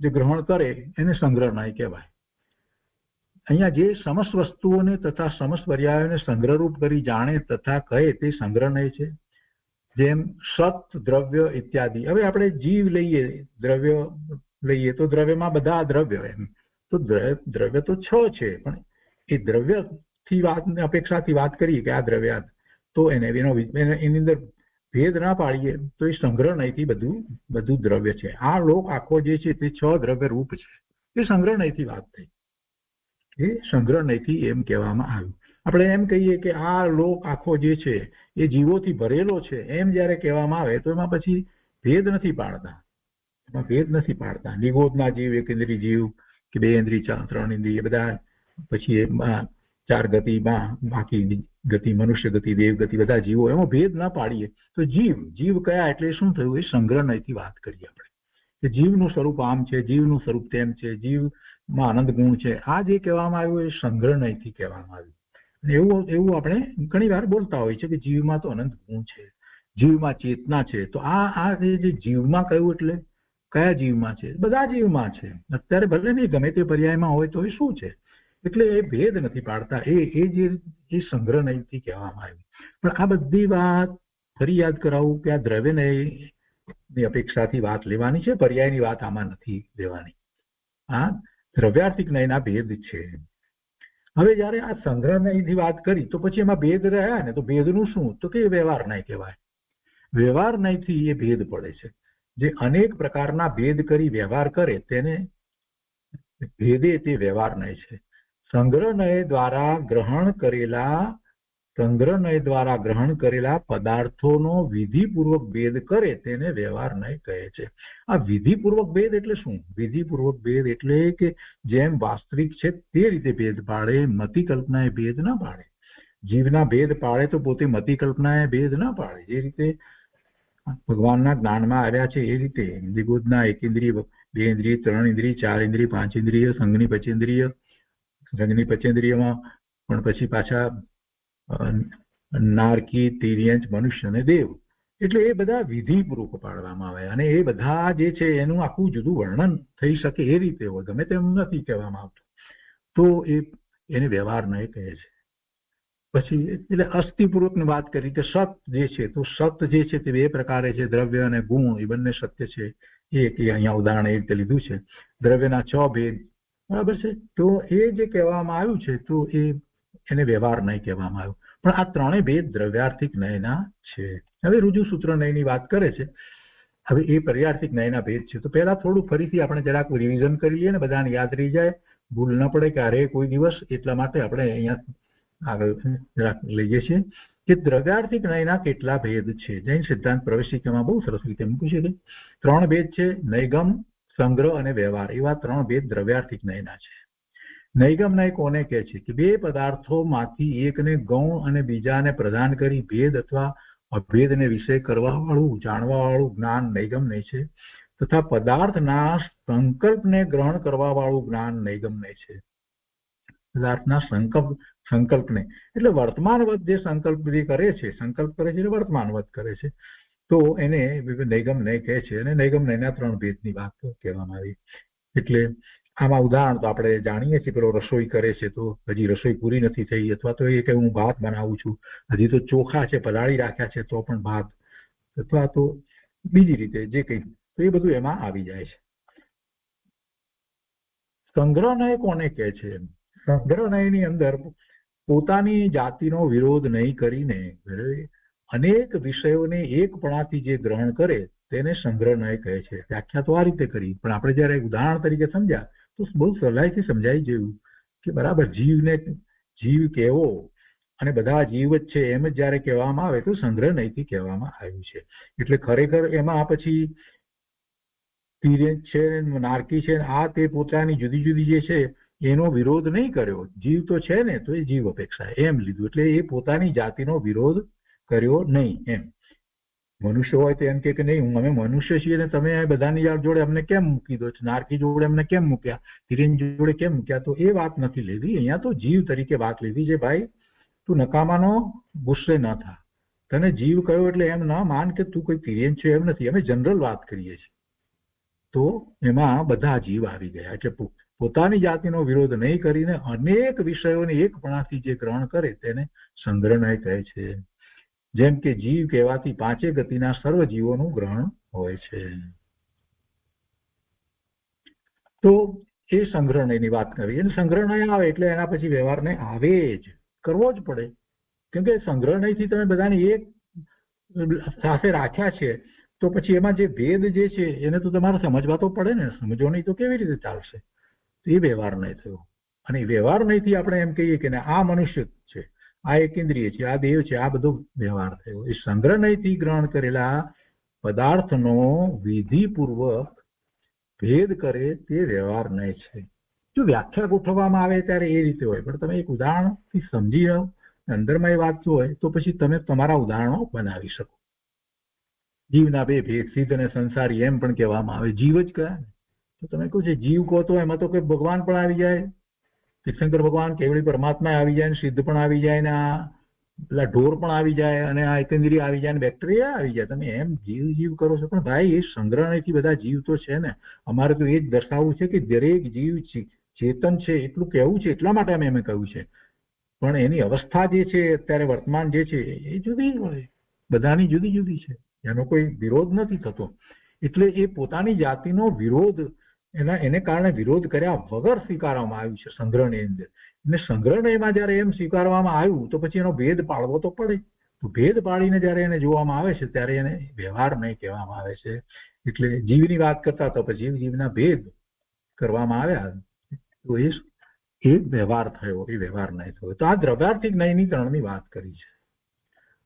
જે ગ્રહણ કરે એને સંગ્રહ નય કહેવાય. અહીંયા જે સમસ્ત વસ્તુઓને તથા સમસ્ત પર્યાયોને સંગ્રહરૂપ કરી જાણે તથા કહે તે સંગ્રહ નય છે. જેમ સત, દ્રવ્ય ઇત્યાદિ. હવે આપણે જીવ લઈએ, દ્રવ્ય લઈએ તો દ્રવ્યમાં બધા દ્રવ્ય, એમ તો દ્રવ્ય તો 6 છે પણ એ દ્રવ્યથી વાત અપેક્ષાથી વાત કરીએ કે આ દ્રવ્ય, તો એની અંદર ભેદ ના પાડીએ તો એ સંગ્રહ નયથી બધું દ્રવ્ય છે. આ લોક આખો જે છે તે 6 દ્રવ્ય રૂપ છે. એ સંગ્રહ નયથી વાત થઈ. એ સંગ્રહ નયથી એમ કહેવામાં આવ્યું. આપણે એમ કહીએ કે આ લોક આખો જે છે એ જીવોથી ભરેલો છે એમ જયારે કહેવામાં આવે તો એમાં પછી ભેદ નથી પાડતા. એમાં ભેદ નથી પાડતા. નિગોદના જીવ, 1 ઇન્દ્રિય જીવ કે 2 ઇન્દ્રિય, 3 ઇન્દ્રિય, બધા પછી એમાં 4 ગતિમાં બાકી ગતિ, મનુષ્ય ગતિ, દેવ ગતિ, બધા જીવો, એમાં ભેદ ના પાડીએ તો જીવ કયા એટલે શું થયું? એ સંગ્રહથી વાત કરીએ આપણે કે જીવનું સ્વરૂપ આમ છે, જીવનું સ્વરૂપ તેમ છે, જીવમાં આનંદ ગુણ છે. આ જે કહેવામાં આવ્યું એ સંગ્રહથી કહેવામાં આવ્યું. એવું આપણે ઘણી વાર બોલતા હોય છે કે જીવમાં તો અનંત ગુણ છે, જીવમાં ચેતના છે. તો આ જે જીવમાં કહ્યું એટલે કયા જીવમાં છે? બધા જીવમાં છે. અત્યારે ભલે નહીં ગમે તે પર્યાયમાં હોય તો એ શું છે? એટલે એ ભેદ નથી પાડતા. એ સંગ્રહ નહીંથી કહેવામાં આવ્યું. પણ આ બધી વાત ફરી યાદ કરાવું કે આ દ્રવ્યની અપેક્ષાથી વાત લેવાની છે, પર્યાયની વાત આમાં નથી લેવાની. આ દ્રવ્યાર્થિક નયના ભેદ છે. હવે જયારે આ સંગ્રહ નયથી વાત કરી તો પછી એમાં ભેદ રહ્યા ને, તો ભેદનું શું? તો કે વ્યવહાર નય કહેવાય. વ્યવહાર નયથી એ ભેદ પડે છે. જે અનેક પ્રકારના ભેદ કરી વ્યવહાર કરે તેને ભેદે તે વ્યવહાર નય છે. સંગ્રહ નય દ્વારા ગ્રહણ કરેલા પદાર્થોનો વિધિપૂર્વક ભેદ કરે તેને વ્યવહાર નય કહે છે. આ વિધિપૂર્વક ભેદ એટલે શું? વિધિપૂર્વક ભેદ એટલે કે જેમ વાસ્તવિક છે તે રીતે ભેદ પાડે, મતિ કલ્પના એ ભેદ ના પાડે. જીવના ભેદ પાડે તો પોતે મતિ કલ્પના એ ભેદ ના પાડે. જે રીતે ભગવાનના જ્ઞાનમાં આવ્યા છે એ રીતે નિગુદના એકેન્દ્રિય, 2 ઇન્દ્રિય, 3 ઇન્દ્રિય, 4 ઇન્દ્રિય, 5 ઇન્દ્રિય, સંઘની પંચેન્દ્રિય, સંઘની પંચેન્દ્રિયમાં પણ પછી પાછા નારકી, તિર્યંચ, મનુષ્ય અને દેવ. એટલે એ બધા વિધિ પૂર્વક પાડવામાં આવે અને એ બધા જે છે એનું આખું જુદું વર્ણન થઈ શકે એ રીતે હોય, ગમે તેમ નથી કહેવામાં આવતું. તો એને વ્યવહાર નય કહે છે. પછી એટલે અસ્થિપૂર્વકની વાત કરી કે સત જે છે, તો સત જે છે તે 2 પ્રકારે છે, દ્રવ્ય અને ગુણ. એ બંને સત્ય છે. એ અહીંયા ઉદાહરણ એ રીતે લીધું છે. દ્રવ્યના 6 ભેદ, બરાબર છે. તો એ જે કહેવામાં આવ્યું છે તો એને વ્યવહાર નય કહેવામાં આવ્યું. પણ આ 3 ભેદ દ્રવ્યાર્થિક નયના છે. હવે રુજુસૂત્ર નયની વાત કરે છે. હવે એ પર્યાર્થિક નયના ભેદ છે. તો પહેલા થોડું ફરીથી આપણે જરાક રિવિઝન કરી લઈએ ને, બધાને યાદ રહી જાય, ભૂલ ન પડે ક્યારે કોઈ દિવસ. એટલા માટે આપણે અહીંયા આગળ જરાક લઈએ છીએ કે દ્રવ્યાર્થિક નયના કેટલા ભેદ છે. જૈન સિદ્ધાંત પ્રવેશિકામાં બહુ સરસ રીતે મૂક્યું છે કે 3 ભેદ છે: નૈગમ, સંગ્રહ અને વ્યવહાર. એવા 3 ભેદ દ્રવ્યાર્થિક નયના છે. નૈગમ નય કોને કહે છે? કે 2 પદાર્થોમાંથી એકને ગૌણ અને બીજાને પ્રદાન કરી ભેદ અથવા અભેદને વિષય કરવા વાળું, જાણવા વાળું જ્ઞાન નૈગમ નય છે. તથા પદાર્થના સંકલ્પને ગ્રહણ કરવા વાળું જ્ઞાન નૈગમ નય છે. પદાર્થના સંકલ્પને એટલે વર્તમાનવત જે સંકલ્પ કરે છે, એટલે વર્તમાનવત કરે છે, તો એને નૈગમ નય કહે છે. અને નૈગમ નયના 3 ભેદની વાત કહેવામાં આવી. એટલે આમાં ઉદાહરણ તો આપણે જાણીએ છીએ. પેલો રસોઈ કરે છે તો હજી રસોઈ પૂરી નથી થઈ, અથવા તો એ કે હું ભાત બનાવું છું, હજી તો ચોખા છે, પલાળી રાખ્યા છે તો પણ ભાત, અથવા તો બીજી રીતે જે કંઈ, તો એ બધું એમાં આવી જાય છે. સંગ્રહ નય કોને કહે છે? સંગ્રહ નયની અંદર પોતાની જાતિનો વિરોધ નહીં કરીને અનેક વિષયોને એકપણાથી જે ગ્રહણ કરે તેને સંગ્રહ નય કહે છે. વ્યાખ્યા તો આ રીતે કરી, પણ આપણે જયારે ઉદાહરણ તરીકે સમજ્યા તો બહુ સહેલાઈથી સમજાઈ ગયું કે બરાબર જીવ કેવો અને બધા જીવ જ છે એમ જ જયારે કહેવામાં આવે તો સંગ્રહ નયથી કહેવામાં આવ્યું છે. એટલે ખરેખર એમાં પછી તિર્યંચ છે, નારકી છે, આ તે પોતાની જુદી જુદી જે છે એનો વિરોધ નહીં કર્યો. જીવ તો છે ને, તો એ જીવ અપેક્ષા એમ લીધું. એટલે એ પોતાની જાતિનો વિરોધ કર્યો નહીં એમ. મનુષ્ય હોય તો એમ કે નહીં, અમે મનુષ્ય છીએ ને તમે બધાની જોડે અમને કેમ મૂકી દો છો, નારકી જોડે અમને કેમ મૂક્યા, તિર્યંચ જોડે કેમ મૂક્યા, તો એ વાત નથી લીધી. અહીંયા તો જીવ તરીકે વાત લીધી છે. ભાઈ તું નકામાનો ગુસ્સે ન થા, તને જીવ કયો એટલે એમ ના માન કે તું કોઈ તિર્યંચ છે, એમ નથી. અમે જનરલ વાત કરીએ છીએ. તો એમાં બધા જીવ આવી ગયા. એટલે પોતાની જાતિનો વિરોધ નહીં કરીને અનેક વિષયોને એકપણાથી જે ગ્રહણ કરે તેને સંગ્રહ નય કહે છે. જેમ કે જીવ કહેવાથી 5 ગતિના સર્વ જીવોનું ગ્રહણ હોય છે. તો એ સંગ્રહ નયની વાત કરી. અને સંગ્રહ નય આવે એટલે એના પછી વ્યવહાર નય આવે જ, કરવો જ પડે. કેમ કે સંગ્રહ નયથી તમે બધાને એક સાથે રાખ્યા છે તો પછી એમાં જે ભેદ જે છે એને તો તમારે સમજવા તો પડે ને. સમજો નહીં તો કેવી રીતે ચાલશે? એ વ્યવહાર નય થયો. અને વ્યવહાર નયથી આપણે એમ કહીએ કે આ મનુષ્ય છે, આ એકેન્દ્રિય છે, આ દેવ છે, આ બધો વ્યવહાર થયો. એ સંગ્રહ નયથી ગ્રહણ કરેલા પદાર્થનો વિધિપૂર્વક ભેદ કરે તે વ્યવહાર નય છે. જો વ્યાખ્યા ગોઠવવામાં આવે ત્યારે એ રીતે હોય, પણ તમે એક ઉદાહરણથી સમજી લો, અંદરમાં એ વાત હોય તો પછી તમે તમારા ઉદાહરણો બનાવી શકો. જીવના બે ભેદ, સિદ્ધ અને સંસારી એમ પણ કહેવામાં આવે. જીવ જ કયા ને, તો તમે કહો છો જીવ કહો તો એમાં તો કોઈ ભગવાન પણ આવી જાય, તીર્થંકર ભગવાન કેવળી પરમાત્મા આવી જાય, ને સિદ્ધ પણ આવી જાય, ને આ પેલા ઢોર પણ આવી જાય, અને આ એકંદરી આવી જાય, ને બેક્ટેરિયા આવી જાય. તમે એમ જીવ જીવ કરો છો, પણ ભાઈ એ સંગ્રહથી બધા જીવ તો છે ને. અમારે તો એ જ દર્શાવવું છે કે દરેક જીવ ચેતન છે, એટલું કહેવું છે, એટલા માટે અમે કહ્યું છે. પણ એની અવસ્થા જે છે અત્યારે વર્તમાન જે છે એ જુદી હોય, બધાની જુદી જુદી છે, એનો કોઈ વિરોધ નથી થતો. એટલે એ પોતાની જાતિનો વિરોધ એને કારણે વિરોધ કર્યા વગર સ્વીકારવામાં આવ્યું છે સંગ્રહની અંદર. અને સંગ્રહમાં જયારે એમ સ્વીકારવામાં આવ્યું તો પછી એનો ભેદ પાડવો તો પડે. તો ભેદ પાડીને જયારે એને જોવામાં આવે છે ત્યારે એને વ્યવહાર નહીં કહેવામાં આવે છે. એટલે જીવની વાત કરતા તો પછી જીવના ભેદ કરવામાં આવ્યા તો એ વ્યવહાર થયો, એ વ્યવહાર નહીં થયો. તો આ દ્રવ્યાર્થિક નયની ત્રણની વાત કરી છે.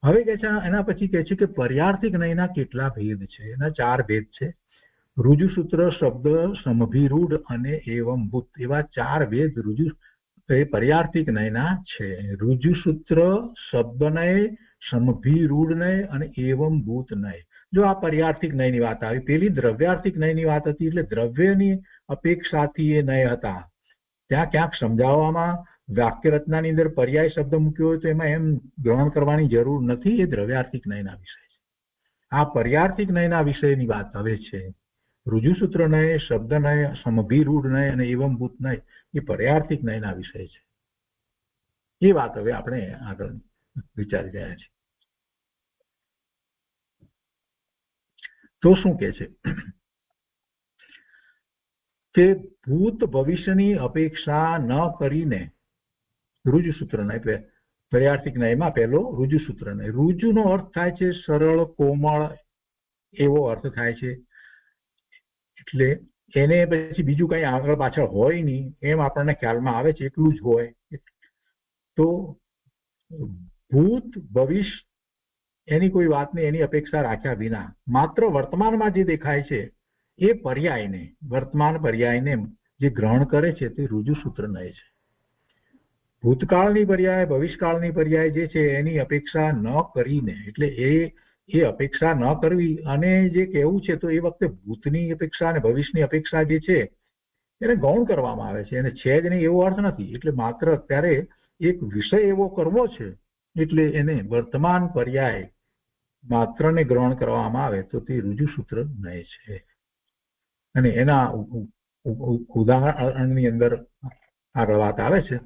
હવે કે છે એના પછી કે છે કે પર્યાર્થિક નયના કેટલા ભેદ છે. એના 4 ભેદ છે. રુજુસૂત્ર, શબ્દ, સમભિરૂઢ અને એવંભૂત, એવા 4 ભેદ એ પર્યાર્થિક નયના છે. રુજુસૂત્ર, શબ્દનય, સમભિરૂઢ નય અને એવંભૂત નય. જો આ પર્યાર્થિક નયની વાત આવી. પેલી દ્રવ્યાર્થિક નયની વાત હતી, એટલે દ્રવ્યની અપેક્ષાથી એ નય હતા. ત્યાં ક્યાંક સમજાવવામાં વાક્ય રચનાની અંદર પર્યાય શબ્દ મૂક્યો હોય તો એમાં એમ ગ્રહણ કરવાની જરૂર નથી. એ દ્રવ્યાર્થિક નયના વિષય છે. આ પર્યાર્થિક નયના વિષયની વાત હવે છે. રુજુસૂત્ર નય, શબ્દ નય, સમભિરૂઢ નય અને એવંભૂત નય એ પર્યાર્થિક નયના વિષય છે. એ વાત હવે આપણે આગળ વિચારી રહ્યા છીએ. તો શું કે છે કે ભૂત ભવિષ્યની અપેક્ષા ન કરીને રુજુસૂત્ર નય, પર્યાર્થિક નયમાં પહેલો રુજુસૂત્ર નય. રુજુનો અર્થ થાય છે સરળ, કોમળ, એવો અર્થ થાય છે. એટલે એને પછી બીજું કઈ આગળ પાછળ હોય નહીં એમ આપણને ખ્યાલમાં આવે છે, એટલું જ હોય. તો ભૂત ભવિષ્ય એની કોઈ વાતને એની અપેક્ષા રાખ્યા વિના માત્ર વર્તમાનમાં જે દેખાય છે એ પર્યાયને, વર્તમાન પર્યાયને જે ગ્રહણ કરે છે તે રુજુસૂત્ર નય છે. ભૂતકાળની પર્યાય, ભવિષ્યકાળની પર્યાય જે છે એની અપેક્ષા ન કરીને, એટલે એ અપેક્ષા ન કરવી અને જે કહેવું છે તો એ વખતે ભૂતની અપેક્ષા અને ભવિષ્યની અપેક્ષા જે છે એને ગૌણ કરવામાં આવે છે. એને છે જ નહીં એવો અર્થ નથી. એટલે માત્ર અત્યારે એક વિષય એવો કરવો છે એટલે એને વર્તમાન પર્યાય માત્રને ગ્રહણ કરવામાં આવે તો તે રુજુસૂત્ર નય છે. અને એના ઉદાહરણની અંદર આગળ વાત આવે છે.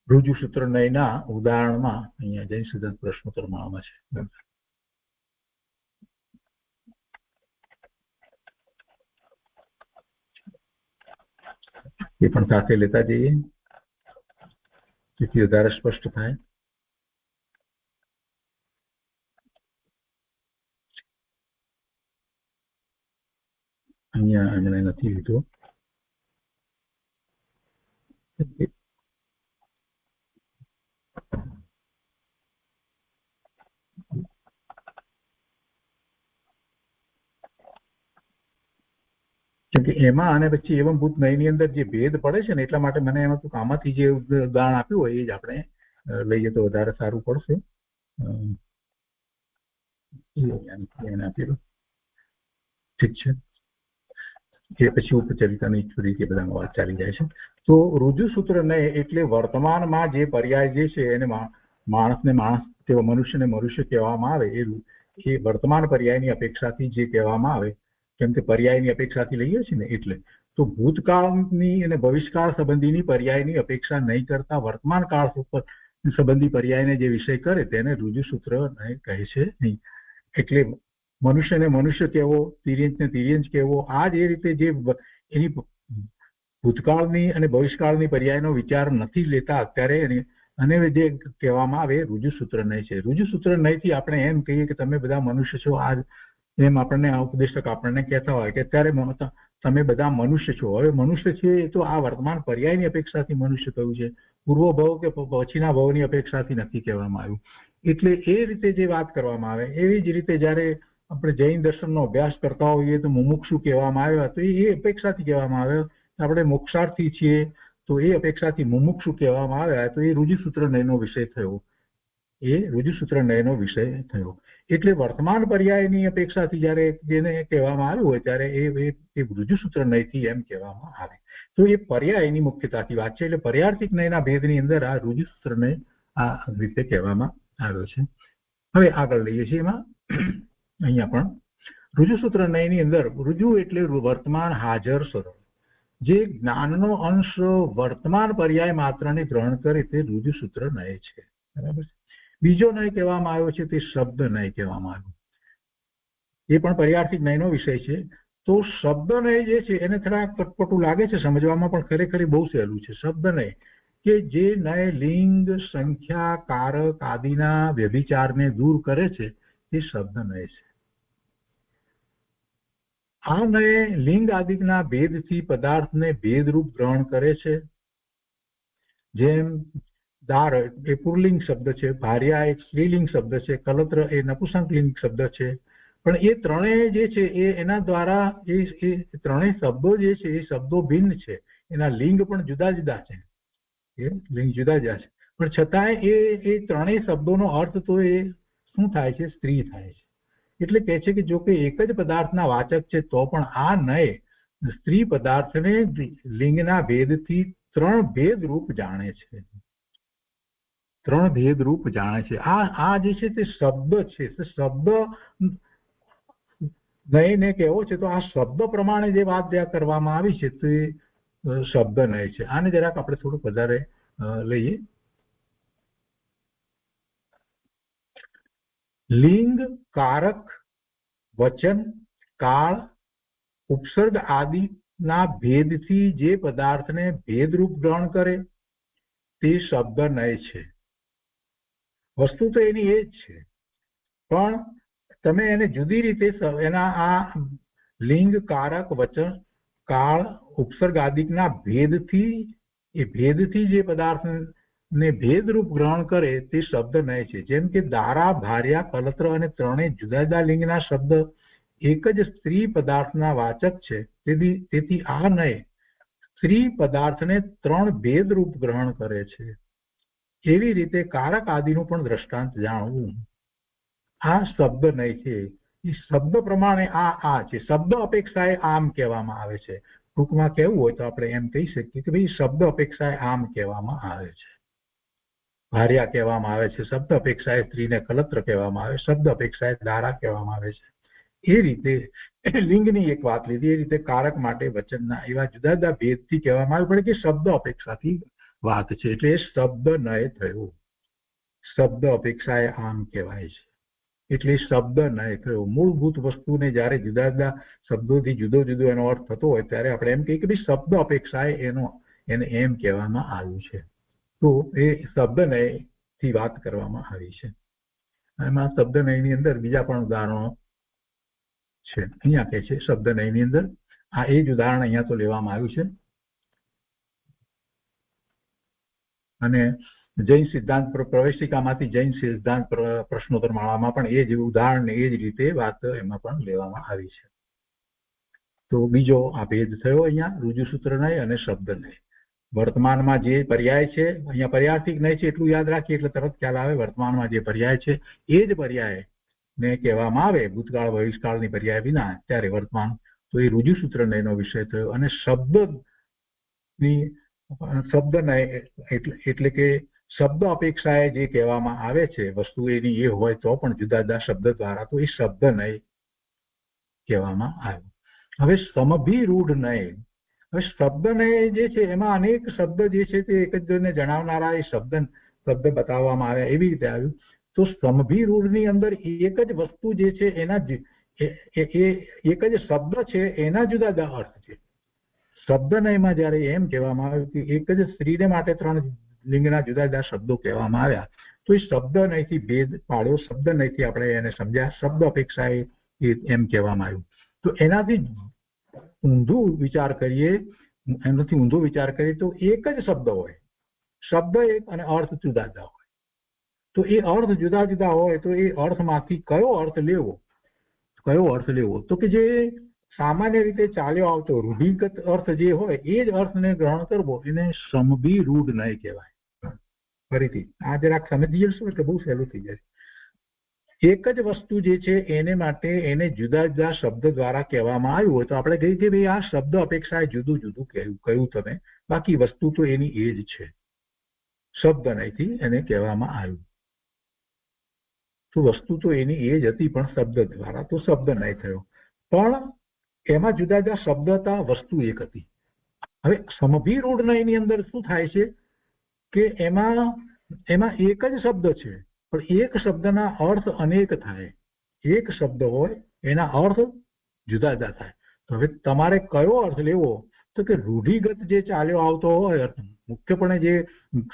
રુજુસૂત્ર નયના ઉદાહરણમાં અહીંયા જૈન સિદ્ધાંત પ્રશ્નોત્તરમાં છે. એ પણ સાથે લેતા જઈએ જેથી વધારે સ્પષ્ટ થાય. અહીંયા એમણે નથી લીધું. કેમકે એમાં અને પછી એવંભૂત નયની અંદર જે ભેદ પડે છે ને એટલા માટે મને એમાં તો આમાંથી જે ઉદાહરણ આપ્યું હોય એ જ આપણે લઈએ તો વધારે સારું પડશે. એને આપેલું ઠીક છે. એ પછી ઉપચરિતાની રીતે બધામાં વાત ચાલી જાય છે. તો રુજુસૂત્ર નય એટલે વર્તમાનમાં જે પર્યાય જે છે એને માણસને માણસ, મનુષ્યને મનુષ્ય કહેવામાં આવે એ વર્તમાન પર્યાયની અપેક્ષાથી જે કહેવામાં આવે, કેમ કે પર્યાયની અપેક્ષાથી લઈએ છીએ ને એટલે. તો ભૂતકાળની અને ભવિષ્યકાળ સંબંધીની પર્યાયની અપેક્ષા નહીં કરતા વર્તમાન કાળ સંબંધી પર્યાયને જે વિષય કરે તેને રુજુસૂત્ર નય કહે છે નહીં. એટલે મનુષ્યને મનુષ્ય કહેવો, તિર્યંચને તિર્યંચ કહેવો, આ જ એ રીતે જે એની ભૂતકાળની અને ભવિષ્યકાળની પર્યાયનો વિચાર નથી લેતા અત્યારે, અને જે કહેવામાં આવે રુજુસૂત્ર નય છે. રુજુસૂત્ર નયથી આપણે એમ કહીએ કે તમે બધા મનુષ્ય છો, આ એમ આપણને આ ઉપદેશક આપણને કહેતા હોય કે અત્યારે તમે બધા મનુષ્ય છો. હવે મનુષ્ય છે એ તો આ વર્તમાન પર્યાયની અપેક્ષાથી મનુષ્ય કહ્યું છે, પૂર્વ ભવ કે પછીના ભવની અપેક્ષાથી નથી કહેવામાં આવ્યું. એટલે એ રીતે જે વાત કરવામાં આવે એવી જ રીતે જયારે આપણે જૈન દર્શનનો અભ્યાસ કરતા હોઈએ તો મુમુક્ષુ કહેવામાં આવ્યા, તો એ અપેક્ષાથી કહેવામાં આવ્યો. આપણે મોક્ષાર્થી છીએ તો એ અપેક્ષાથી મુમુક્ષુ કહેવામાં આવ્યા, તો એ રુજુસૂત્ર નયનો વિષય થયો. એ રુજુસૂત્ર નયનો વિષય થયો. એટલે વર્તમાન પર્યાયની અપેક્ષાથી જયારે જેને કહેવામાં આવ્યું હોય ત્યારે એ રુજુસૂત્ર નયથી એમ કહેવામાં આવે. તો એ પર્યાયની મુખ્યતાથી વાત છે. એટલે પર્યાર્થિક નયના ભેદની અંદર આ રુજુસૂત્ર નય આ રીતે કહેવામાં આવ્યો છે. હવે આગળ લઈએ છીએ. એમાં અહીંયા પણ રુજુસૂત્ર નયની અંદર રુજુ એટલે વર્તમાન, હાજર, સરળ. જે જ્ઞાનનો અંશ વર્તમાન પર્યાય માત્રને ગ્રહણ કરે તે રુજુસૂત્ર નય છે. બરાબર. બીજો નય કહેવામાં આવ્યો છે તે શબ્દ નય કહેવામાં આવ્યો. એ પણ પર્યાર્થિક નયનો વિષય છે. તો શબ્દ નય જે છે એને થોડા કટપટું લાગે છે સમજવામાં, પણ ખરેખર બહુ સહેલું છે. શબ્દ નય કે જે નય લિંગ, સંખ્યા, કારક આદિના વ્યભિચારને દૂર કરે છે તે શબ્દ નય છે. આ નય લિંગ આદિના ભેદથી પદાર્થને ભેદરૂપ ગ્રહણ કરે છે. જેમ દાર એ પુરલિંગ શબ્દ છે, ભાર્યા એક સ્ત્રીલિંગ શબ્દ છે, કલત્ર એ નપુંસકલિંગ શબ્દ છે. પણ એ ત્રણેય જે છે એ એના દ્વારા એ ત્રણેય શબ્દો જે છે એ શબ્દો ભિન્ન છે. એના લિંગ પણ જુદા જુદા છે. એ લિંગ જુદા જુદા છે, પણ છતાંય એ ત્રણેય શબ્દોનો અર્થ તો એ શું થાય છે? સ્ત્રી થાય છે. એટલે કહે છે કે જો કે એક જ પદાર્થના વાચક છે તો પણ આ નય સ્ત્રી પદાર્થને લિંગના ભેદથી ત્રણ ભેદ રૂપ જાણે છે. ત્રણ ભેદ રૂપ જાણે છે. આ જે છે તે શબ્દ છે. શબ્દ નયને કેવો છે તો આ શબ્દ પ્રમાણે જે વાત જ્યાં કરવામાં આવી છે તે શબ્દ નય છે. આને જરાક આપણે થોડુંક વધારે લઈએ. લિંગ, કારક, વચન, કાળ, ઉપસર્ગ આદિના ભેદથી જે પદાર્થને ભેદરૂપ ગ્રહણ કરે તે શબ્દ નય છે. વસ્તુ તો એની એ જ છે, પણ તમે એને જુદી રીતે એના આ લિંગ, કારક, વચન, કાળ, ઉપસર્ગ આદિના ભેદથી જે પદાર્થને ભેદરૂપ ગ્રહણ કરે તે શબ્દ નય છે. જેમ કે દારા, ભાર્યા, કલત્ર અને ત્રણેય જુદા જુદા લિંગના શબ્દ એક જ સ્ત્રી પદાર્થના વાચક છે. તેથી આ નય સ્ત્રી પદાર્થને ત્રણ ભેદરૂપ ગ્રહણ કરે છે. એવી રીતે કારક આદિનું પણ દ્રષ્ટાંત જાણવું. આ શબ્દ નય છે. એ શબ્દ પ્રમાણે આ છે. શબ્દ અપેક્ષાએ આમ કહેવામાં આવે છે. ટૂંકમાં કહેવું હોય તો આપણે એમ કહી શકીએ કે ભાઈ શબ્દ અપેક્ષાએ આમ કહેવામાં આવે છે. ભાર્યા કહેવામાં આવે છે, શબ્દ અપેક્ષાએ સ્ત્રીને કલત્ર કહેવામાં આવે, શબ્દ અપેક્ષાએ દારા કહેવામાં આવે છે. એ રીતે લિંગની એક વાત લીધી. એ રીતે કારક માટે વચનના એવા જુદા જુદા ભેદથી કહેવામાં આવે પડે કે શબ્દ અપેક્ષાથી વાત છે. એટલે એ શબ્દ નય થયો. શબ્દ અપેક્ષાએ આમ કહેવાય છે એટલે શબ્દ નય થયો. મૂળભૂત વસ્તુને જયારે જુદા જુદા શબ્દોથી જુદો જુદો એનો અર્થ થતો હોય ત્યારે આપણે એમ કહીએ કે ભાઈ શબ્દ અપેક્ષાએ એને એમ કહેવામાં આવ્યું છે. તો એ શબ્દ નયથી વાત કરવામાં આવી છે. એમાં શબ્દ નયની અંદર બીજા પણ ઉદાહરણો છે. અહીંયા કહે છે શબ્દ નયની અંદર આ એ જ ઉદાહરણ અહીંયા તો લેવામાં આવ્યું છે. અને જૈન સિદ્ધાંત પ્રવેશિકામાંથી જૈન સિદ્ધાંત પ્રશ્નોત્તર માળામાં પણ એ જ ઉદાહરણ એ જ રીતે વાત એમાં પણ લેવામાં આવી છે. તો બીજો આ ભેદ થયો અહીંયા રુજુસૂત્ર નય અને શબ્દ નય. વર્તમાનમાં જે પર્યાય છે, અહીંયા પર્યાર્થિક નય છે એટલું યાદ રાખીએ એટલે તરત ખ્યાલ આવે. વર્તમાનમાં જે પર્યાય છે એ જ પર્યાય ને કહેવામાં આવે ભૂતકાળ ભવિષ્યકાળની પર્યાય વિના ત્યારે વર્તમાન, તો એ રુજુસૂત્ર નયનો વિષય થયો. અને શબ્દ નય એટલે કે શબ્દ અપેક્ષાએ જે કહેવામાં આવે છે વસ્તુ એની એ હોય તો પણ જુદા જુદા શબ્દ દ્વારા, તો એ શબ્દ નય કહેવામાં આવ્યો. હવે સમભિરૂઢ નય. હવે શબ્દ નય જે છે એમાં અનેક શબ્દ જે છે તે એક જ ને જણાવનારા એ શબ્દ બતાવવામાં આવ્યા. એવી રીતે આવ્યું. તો સમભિરૂઢની અંદર એક જ વસ્તુ જે છે એના એક જ શબ્દ છે એના જુદા જુદા અર્થ છે. શબ્દ નયમાં જયારે એમ કહેવામાં આવ્યું કે એક જ સ્ત્રીને માટે ત્રણ લિંગના જુદા જુદા શબ્દો કહેવામાં આવ્યા, તો એ શબ્દ નયથી ભેદ પાડ્યો. શબ્દ નયથી આપણે એને સમજ્યા. શબ્દ અપેક્ષાએ એમ કહેવામાં આવ્યું. તો એનાથી ઊંધો વિચાર કરીએ તો એક જ શબ્દ હોય, શબ્દ એક અને અર્થ જુદા જુદા હોય. તો એ અર્થ જુદા જુદા હોય તો એ અર્થમાંથી કયો અર્થ લેવો, કયો અર્થ લેવો, તો કે જે સામાન્ય રીતે ચાલ્યો આવતો રૂઢિગત અર્થ જે હોય એ જ અર્થને ગ્રહણ કરવો એને સમભિરૂઢ નય કહેવાય. ફરીથી આ જરાક સમજી જશું એટલે બહુ સહેલું થઈ જાય. એક જ વસ્તુ જે છે એને માટે એને જુદા જુદા શબ્દ દ્વારા કહેવામાં આવ્યું હોય તો આપણે કહીએ કે ભાઈ આ શબ્દ અપેક્ષાએ જુદું જુદું કહ્યું તમે, બાકી વસ્તુ તો એની એ જ છે. શબ્દ નયથી એને કહેવામાં આવ્યું તો વસ્તુ તો એની એ જ હતી પણ શબ્દ દ્વારા તો શબ્દ નય થયો, પણ એમાં જુદા જુદા શબ્દ હતા, વસ્તુ એક હતી. હવે સમભિરૂઢ નયની અંદર શું થાય છે કે એમાં એક જ શબ્દ છે પણ એક શબ્દના અર્થ અનેક થાય. એક શબ્દ હોય એના અર્થ જુદા જુદા થાય. તો હવે તમારે કયો અર્થ લેવો, તો કે રૂઢિગત જે ચાલ્યો આવતો હોય મુખ્યપણે જે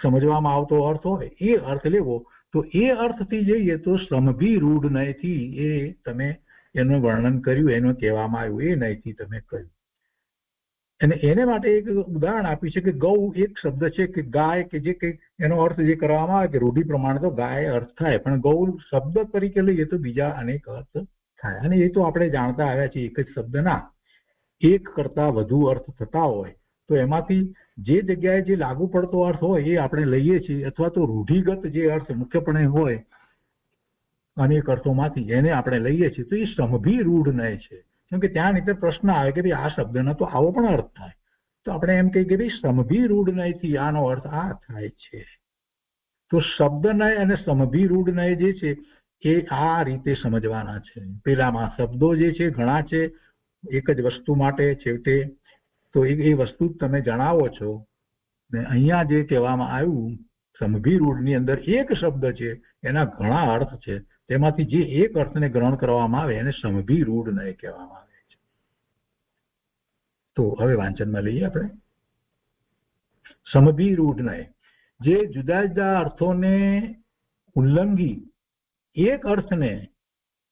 સમજવામાં આવતો અર્થ હોય એ અર્થ લેવો. તો એ અર્થથી જઈએ તો સમભિરૂઢ નયથી એ તમે એનું વર્ણન કર્યું, એનું કહેવામાં આવ્યું એ નયથી તમે કહ્યું. અને એને માટે એક ઉદાહરણ આપ્યું છે કે ગૌ એક શબ્દ છે કે ગાય કે જે કંઈક એનો અર્થ જે કરવામાં આવે કે રૂઢિ પ્રમાણે તો ગાય અર્થ થાય, પણ ગૌ શબ્દ તરીકે લઈએ તો બીજા અનેક અર્થ થાય. અને એ તો આપણે જાણતા આવ્યા છીએ એક જ શબ્દના એક કરતા વધુ અર્થ થતા હોય તો એમાંથી જે જગ્યાએ જે લાગુ પડતો અર્થ હોય એ આપણે લઈએ છીએ, અથવા તો રૂઢિગત જે અર્થ મુખ્યપણે હોય અનેક અર્થોમાંથી એને આપણે લઈએ છીએ તો એ સમભિરૂઢ નય છે. કેમ કે ત્યાં નીચે પ્રશ્ન આવે કે ભાઈ આ શબ્દનો તો આવો પણ અર્થ થાય, તો આપણે એમ કહીએ કે ભાઈ સમભિરૂઢ નયથી આનો અર્થ આ થાય છે. તો શબ્દ નય અને સમભિરૂઢ નય જે છે એ આ રીતે સમજવાના છે. પેલામાં શબ્દો જે છે ઘણા છે એક જ વસ્તુ માટે છેવટે, તો એ વસ્તુ તમે જણાવો છો ને અહીંયા જે કહેવામાં આવ્યું સમભિરૂઢ ની અંદર એક શબ્દ છે એના ઘણા અર્થ છે, તેમાંથી જે એક અર્થને ગ્રહણ કરવામાં આવે એને સમભિરૂઢ નય કહેવામાં આવે છે. તો હવે વાંચનમાં લઈએ આપણે. સમભિરૂઢ નય જે જુદા જુદા અર્થોને ઉલ્લંઘી એક અર્થને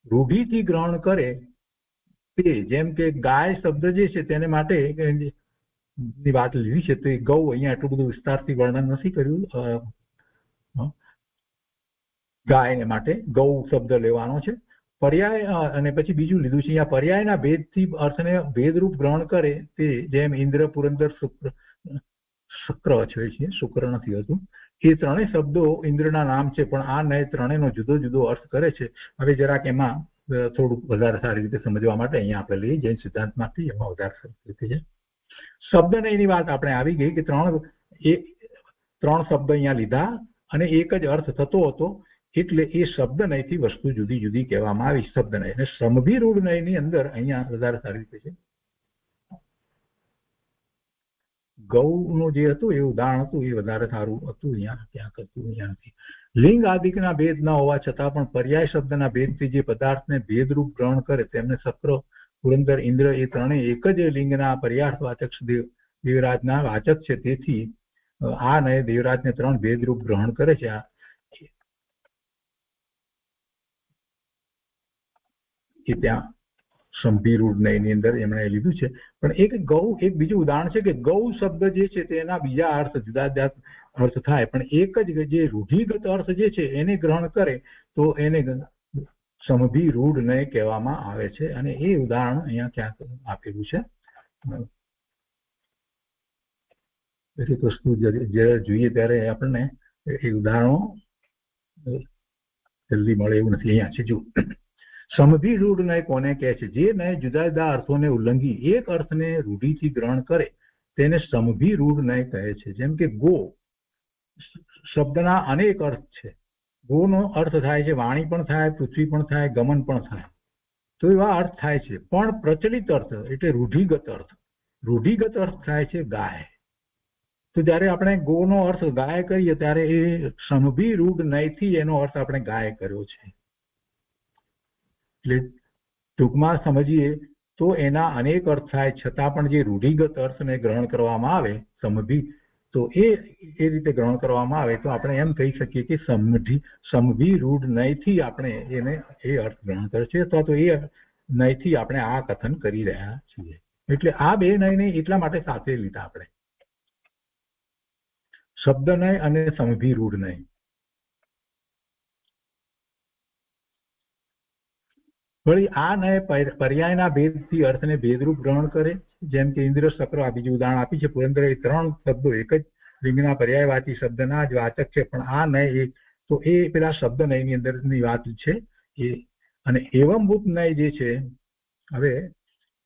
રૂઢિથી ગ્રહણ કરે તે, જેમ કે ગાય શબ્દ જે છે તેને માટે ની વાત લીધી છે તો એ ગૌ અહીંયા એટલું બધું વિસ્તારથી વર્ણન નથી કર્યું. ગાયને માટે ગૌ શબ્દ લેવાનો છે. પર્યાય અને પછી બીજું લીધું છે અહીંયા પર્યાયના ભેદથી અર્થને ભેદરૂપ ગ્રહણ કરે તે, જેમ ઇન્દ્ર, પુરંદર, શુક્ર છે, શુક્ર નથી હોતું, એ ત્રણેય શબ્દો ઇન્દ્રના નામ છે પણ આ નય ત્રણેયનો જુદો જુદો અર્થ કરે છે. હવે જરાક એમાં થોડુંક વધારે સારી રીતે સમજવા માટે અહીંયા આપણે લઈએ જૈન સિદ્ધાંતમાંથી, એમાં વધારે સરસ રીતે છે. શબ્દ નયની વાત આપણે આવી ગઈ કે ત્રણ શબ્દ અહીંયા લીધા અને એક જ અર્થ થતો હતો એટલે એ શબ્દ નયથી વસ્તુ જુદી જુદી કહેવામાં આવી. શબ્દ નય અને સમભિરૂઢ નયની અંદર અહીંયા વધારે સારી રીતે છે. ગૌનું જે હતું એ ઉદાહરણ હતું એ વધારે સારું હતું. અહીંયા ક્યાંક હતું, અહીંયા નથી. લિંગ આદિકના ભેદ ન હોવા છતાં પણ પર્યાય શબ્દના ભેદથી જે પદાર્થને ભેદરૂપ ગ્રહણ કરે તેમને શુક્ર, પુરંદર, ઇન્દ્ર એ ત્રણેય એક જ લિંગના પર્યાર્થવાચક દેવરાજના વાચક છે. તેથી આ નય દેવરાજને ત્રણ ભેદરૂપ ગ્રહણ કરે છે. એ ત્યાં સમભિરૂઢ નયની અંદર એમણે લીધું છે. પણ એક બીજું ઉદાહરણ છે કે ગૌ શબ્દ જે છે તેના બીજા અર્થ જુદા જુદા અર્થ થાય, પણ એક જ જે રૂઢિગત અર્થ જે છે એને ગ્રહણ કરે તો એને સમભિરૂઢ નય કહેવામાં આવે છે. અને એ ઉદાહરણ અહીંયા ક્યાંક આપેલું છે. દરેક વસ્તુ જ્યારે જોઈએ ત્યારે આપણને એ ઉદાહરણો જલ્દી મળે એવું નથી. અહીંયા છે જો સમભિરૂઢ નય કોને કહે છે? જે નય જુદા જુદા અર્થોને ઉલ્લંઘી એક અર્થને રૂઢિથી ગ્રહણ કરે તેને સમભિરૂઢ નય કહે છે. જેમ કે ગો શબ્દના અનેક અર્થ છે. ગોનો અર્થ થાય છે વાણી પણ થાય, પૃથ્વી પણ થાય, ગમન પણ થાય, તો એવા અર્થ થાય છે. પણ પ્રચલિત અર્થ એટલે રૂઢિગત અર્થ થાય છે ગાય. તો જયારે આપણે ગોનો અર્થ ગાય કરીએ ત્યારે એ સમભિરૂઢ નયથી એનો અર્થ આપણે ગાય કર્યો છે. એટલે ટૂંકમાં સમજીએ તો એના અનેક અર્થ થાય છતાં પણ જે રૂઢિગત અર્થને ગ્રહણ કરવામાં આવે તો એ રીતે ગ્રહણ કરવામાં આવે તો આપણે એમ કહી શકીએ કે સમભિરૂઢ નયથી આપણે એને એ અર્થ ગ્રહણ કરે છે, અથવા તો એ નયથી આપણે આ કથન કરી રહ્યા છીએ. એટલે આ બે નયને એટલા માટે સાથે લીધા આપણે, શબ્દ નય અને સમભિરૂઢ નય. વળી આ નય પર્યાયના ભેદથી અર્થને ભેદરૂપ ગ્રહણ કરે, જેમ કે ઇન્દ્ર ચક્ર, આ બીજું ઉદાહરણ આપી છે. પુરંદર એ 3 શબ્દો એક જ લિંગના પર્યાયવાચી શબ્દના જ વાચક છે, પણ આ નય તો એ પેલા શબ્દ નયની અંદરની વાત છે એ. અને એવમભૂત નય જે છે, હવે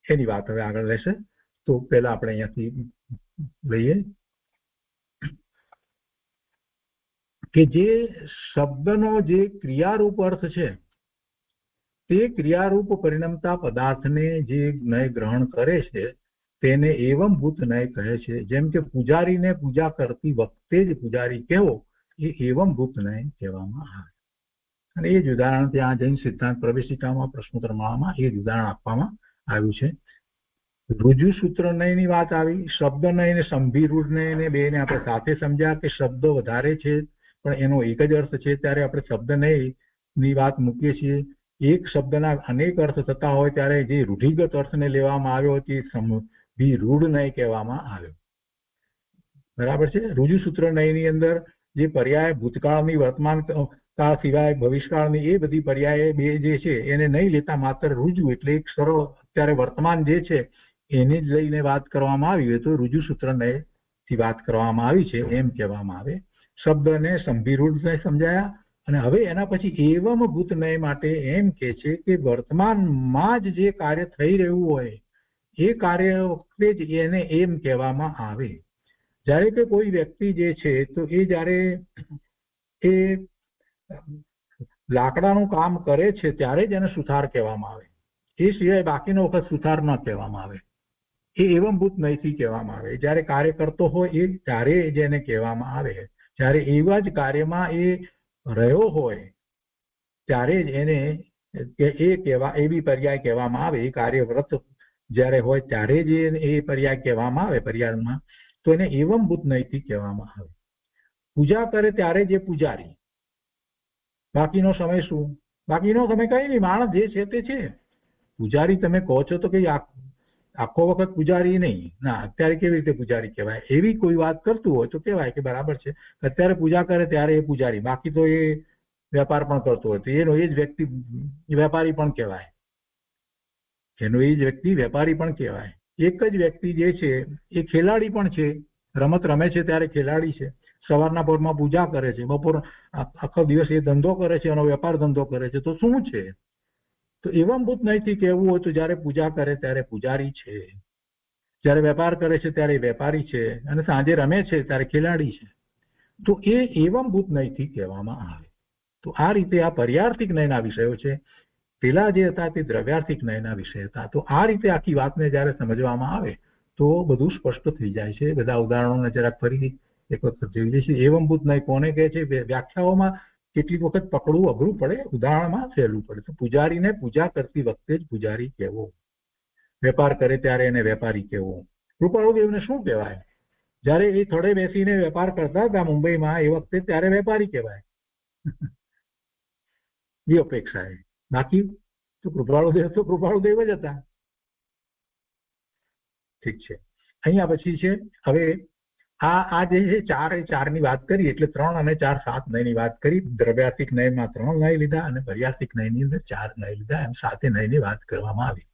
એની વાત હવે આગળ રહેશે. તો પેલા આપણે અહીંયાથી લઈએ કે જે શબ્દનો જે ક્રિયારૂપ અર્થ છે તે ક્રિયારૂપ પરિણમતા પદાર્થને જે નય ગ્રહણ કરે છે તેને એવમભૂત નય કહે છે. જેમ કે પૂજારીને પૂજા કરતી વખતે જ પૂજારી કહેવો, એ એવમભૂત નય કહેવામાં આવે. અને એ જ ઉદાહરણ ત્યાં જૈન સિદ્ધાંત પ્રવેશિકામાં પ્રશ્નોત્તરમાળામાં એ જ ઉદાહરણ આપવામાં આવ્યું છે. રુજુસૂત્ર નયની વાત આવી. શબ્દ નય અને સંભિરૂઢ નય બેને આપણે સાથે સમજ્યા કે શબ્દ વધારે છે પણ એનો એક જ અર્થ છે, ત્યારે આપણે શબ્દ નયની વાત મૂકીએ છીએ. એક શબ્દના અનેક અર્થ થતા હોય ત્યારે જે રૂઢિગત અર્થને લેવામાં આવ્યો તે સંભિરૂઢ નય કહેવામાં આવ્યો. બરાબર છે. રુજુસૂત્ર નયની અંદર જે પર્યાય ભૂતકાળની, વર્તમાન કાળ સિવાય ભવિષ્યકાળની એ બધી પર્યાય બે જે છે એને નહીં લેતા, માત્ર રુજુ એટલે એક સરળ અત્યારે વર્તમાન જે છે એને જ લઈને વાત કરવામાં આવી હોય તો રુજુસૂત્ર નયથી વાત કરવામાં આવી છે એમ કહેવામાં આવે. શબ્દને સંભિરૂઢ નય સમજાયા. અને હવે એના પછી એવમભૂત નય માટે એમ કે છે કે વર્તમાનમાં જ જે કાર્ય થઈ રહ્યું હોય એ કાર્ય વખતે જ એને એમ કહેવામાં આવે. જ્યારે કે કોઈ વ્યક્તિ જે છે તો એ જ્યારે એ લાકડાનું કામ કરે છે ત્યારે જ એને સુથાર કહેવામાં આવે, એ સિવાય બાકીનો વખત સુથાર ન કહેવામાં આવે. એ એવમભૂત નયથી કહેવામાં આવે. જ્યારે કાર્ય કરતો હોય એ ત્યારે જ એને કહેવામાં આવે. જ્યારે એવા જ કાર્યમાં એ રહ્યો હોય ત્યારે જ એને એવી પર્યાય કહેવામાં આવે. એ કાર્યવ્રત જ્યારે હોય ત્યારે જ એ પર્યાય કહેવામાં આવે. પર્યાયમાં તો એને એવમભૂત નયથી કહેવામાં આવે. પૂજા કરે ત્યારે જે પૂજારી, બાકીનો સમય શું? બાકીનો સમય કઈ નહીં, માણસ જે છે તે છે. પૂજારી તમે કહો છો તો કઈ આખો વખત પૂજારી નહીં ના, અત્યારે કેવી રીતે પૂજારી કહેવાય? એવી કોઈ વાત કરતું હોય તો કહેવાય કે બરાબર છે, અત્યારે પૂજા કરે ત્યારે એ પૂજારી, બાકી તો એ વેપાર પણ કરતો હોય તો એનો એ જ વ્યક્તિ વેપારી પણ કહેવાય. એનો એ જ વ્યક્તિ વેપારી પણ કહેવાય. એક જ વ્યક્તિ જે છે એ ખેલાડી પણ છે, રમત રમે છે ત્યારે ખેલાડી છે. સવારના પરમાં પૂજા કરે છે, બપોર આખો દિવસ એ ધંધો કરે છે, એનો વેપાર ધંધો કરે છે, તો શું છે? તો એવમભૂત નયથી કહેવું હોય તો જ્યારે પૂજા કરે ત્યારે પૂજારી છે, જ્યારે વેપાર કરે છે ત્યારે વેપારી છે, અને સાંજે રમે છે ત્યારે ખેલાડી છે. તો એ એવમભૂત નયથી કહેવામાં આવે. તો આ રીતે આ પર્યાર્થિક નયના વિષયો છે. પેલા જે હતા તે દ્રવ્યાર્થિક નયના વિષય હતા. તો આ રીતે આખી વાતને જ્યારે સમજવામાં આવે તો બધું સ્પષ્ટ થઈ જાય છે. બધા ઉદાહરણોને જરાક ફરી એક વખત જોઈ લઈશું. એવમભૂત નય કોને કહે છે? વ્યાખ્યાઓમાં કેટલીક વખત પકડવું અઘરું પડે, ઉદાહરણમાં સહેલું પડે. તો પૂજારીને પૂજા કરતી વખતે જ પૂજારી કહેવો, વેપાર કરે ત્યારે એને વેપારી કહેવો. કૃપાળુદેવને શું કહેવાય? જ્યારે એ થોડે બેસીને વેપાર કરતા હતા મુંબઈમાં એ વખતે ત્યારે વેપારી કહેવાય એ અપેક્ષા એ. બાકી તો કૃપાળુદેવ તો કૃપાળુદેવ જ હતા. ઠીક છે. અહીંયા પછી છે હવે આ જે છે 4 એ 4 ની વાત કરી, એટલે 3 અને 4 7 નયની વાત કરી. દ્રવ્યાર્થિક નયમાં 3 નય લીધા અને પર્યાર્થિક નયની અંદર 4 નય લીધા, એમ 7 નયની વાત કરવામાં આવી.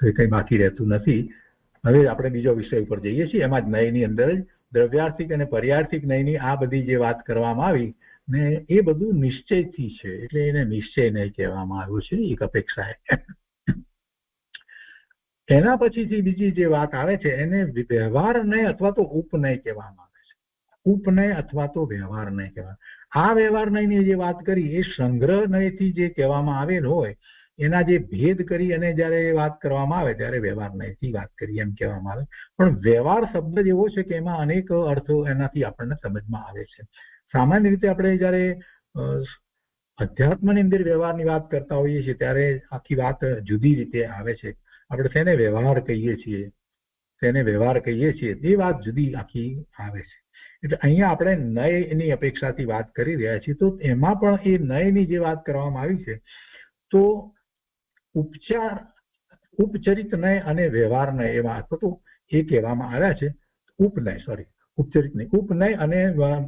હવે કઈ બાકી રહેતું નથી. હવે આપણે બીજો વિષય ઉપર જઈએ છીએ. એમાં જ નયની અંદર જ દ્રવ્યાર્થિક અને પર્યાર્થિક નયની આ બધી જે વાત કરવામાં આવી ને એ બધું નિશ્ચયથી છે, એટલે એને નિશ્ચય નય કહેવામાં આવ્યું છે એક અપેક્ષાએ. એના પછીથી બીજી જે વાત આવે છે એને વ્યવહાર નય અથવા તો ઉપનય કહેવામાં આવે છે. ઉપનય અથવા તો વ્યવહાર નય કહેવાય. આ વ્યવહાર નયની જે વાત કરી એ સંગ્રહ નયથી જે કહેવામાં આવેલ હોય એના જે ભેદ કરી અને જ્યારે વાત કરવામાં આવે ત્યારે વ્યવહાર નયથી વાત કરી એમ કહેવામાં આવે. પણ વ્યવહાર શબ્દ જ એવો છે કે એમાં અનેક અર્થો એનાથી આપણને સમજમાં આવે છે. સામાન્ય રીતે આપણે જ્યારે અધ્યાત્મની અંદર વ્યવહારની વાત કરતા હોઈએ છીએ ત્યારે આખી વાત જુદી રીતે આવે છે. આપણે તેને વ્યવહાર કહીએ છીએ, તેને વ્યવહાર કહીએ છીએ, તે વાત જુદી આખી આવે છે. એટલે અહીંયા આપણે નયની અપેક્ષાથી વાત કરી રહ્યા છીએ. તો એમાં પણ એ નયની જે વાત કરવામાં આવી છે તો ઉપચરિત નય અને વ્યવહાર નય એમાં અથવા તો એ કહેવામાં આવ્યા છે ઉપનય ઉપચરિત નહીં. ઉપનય અને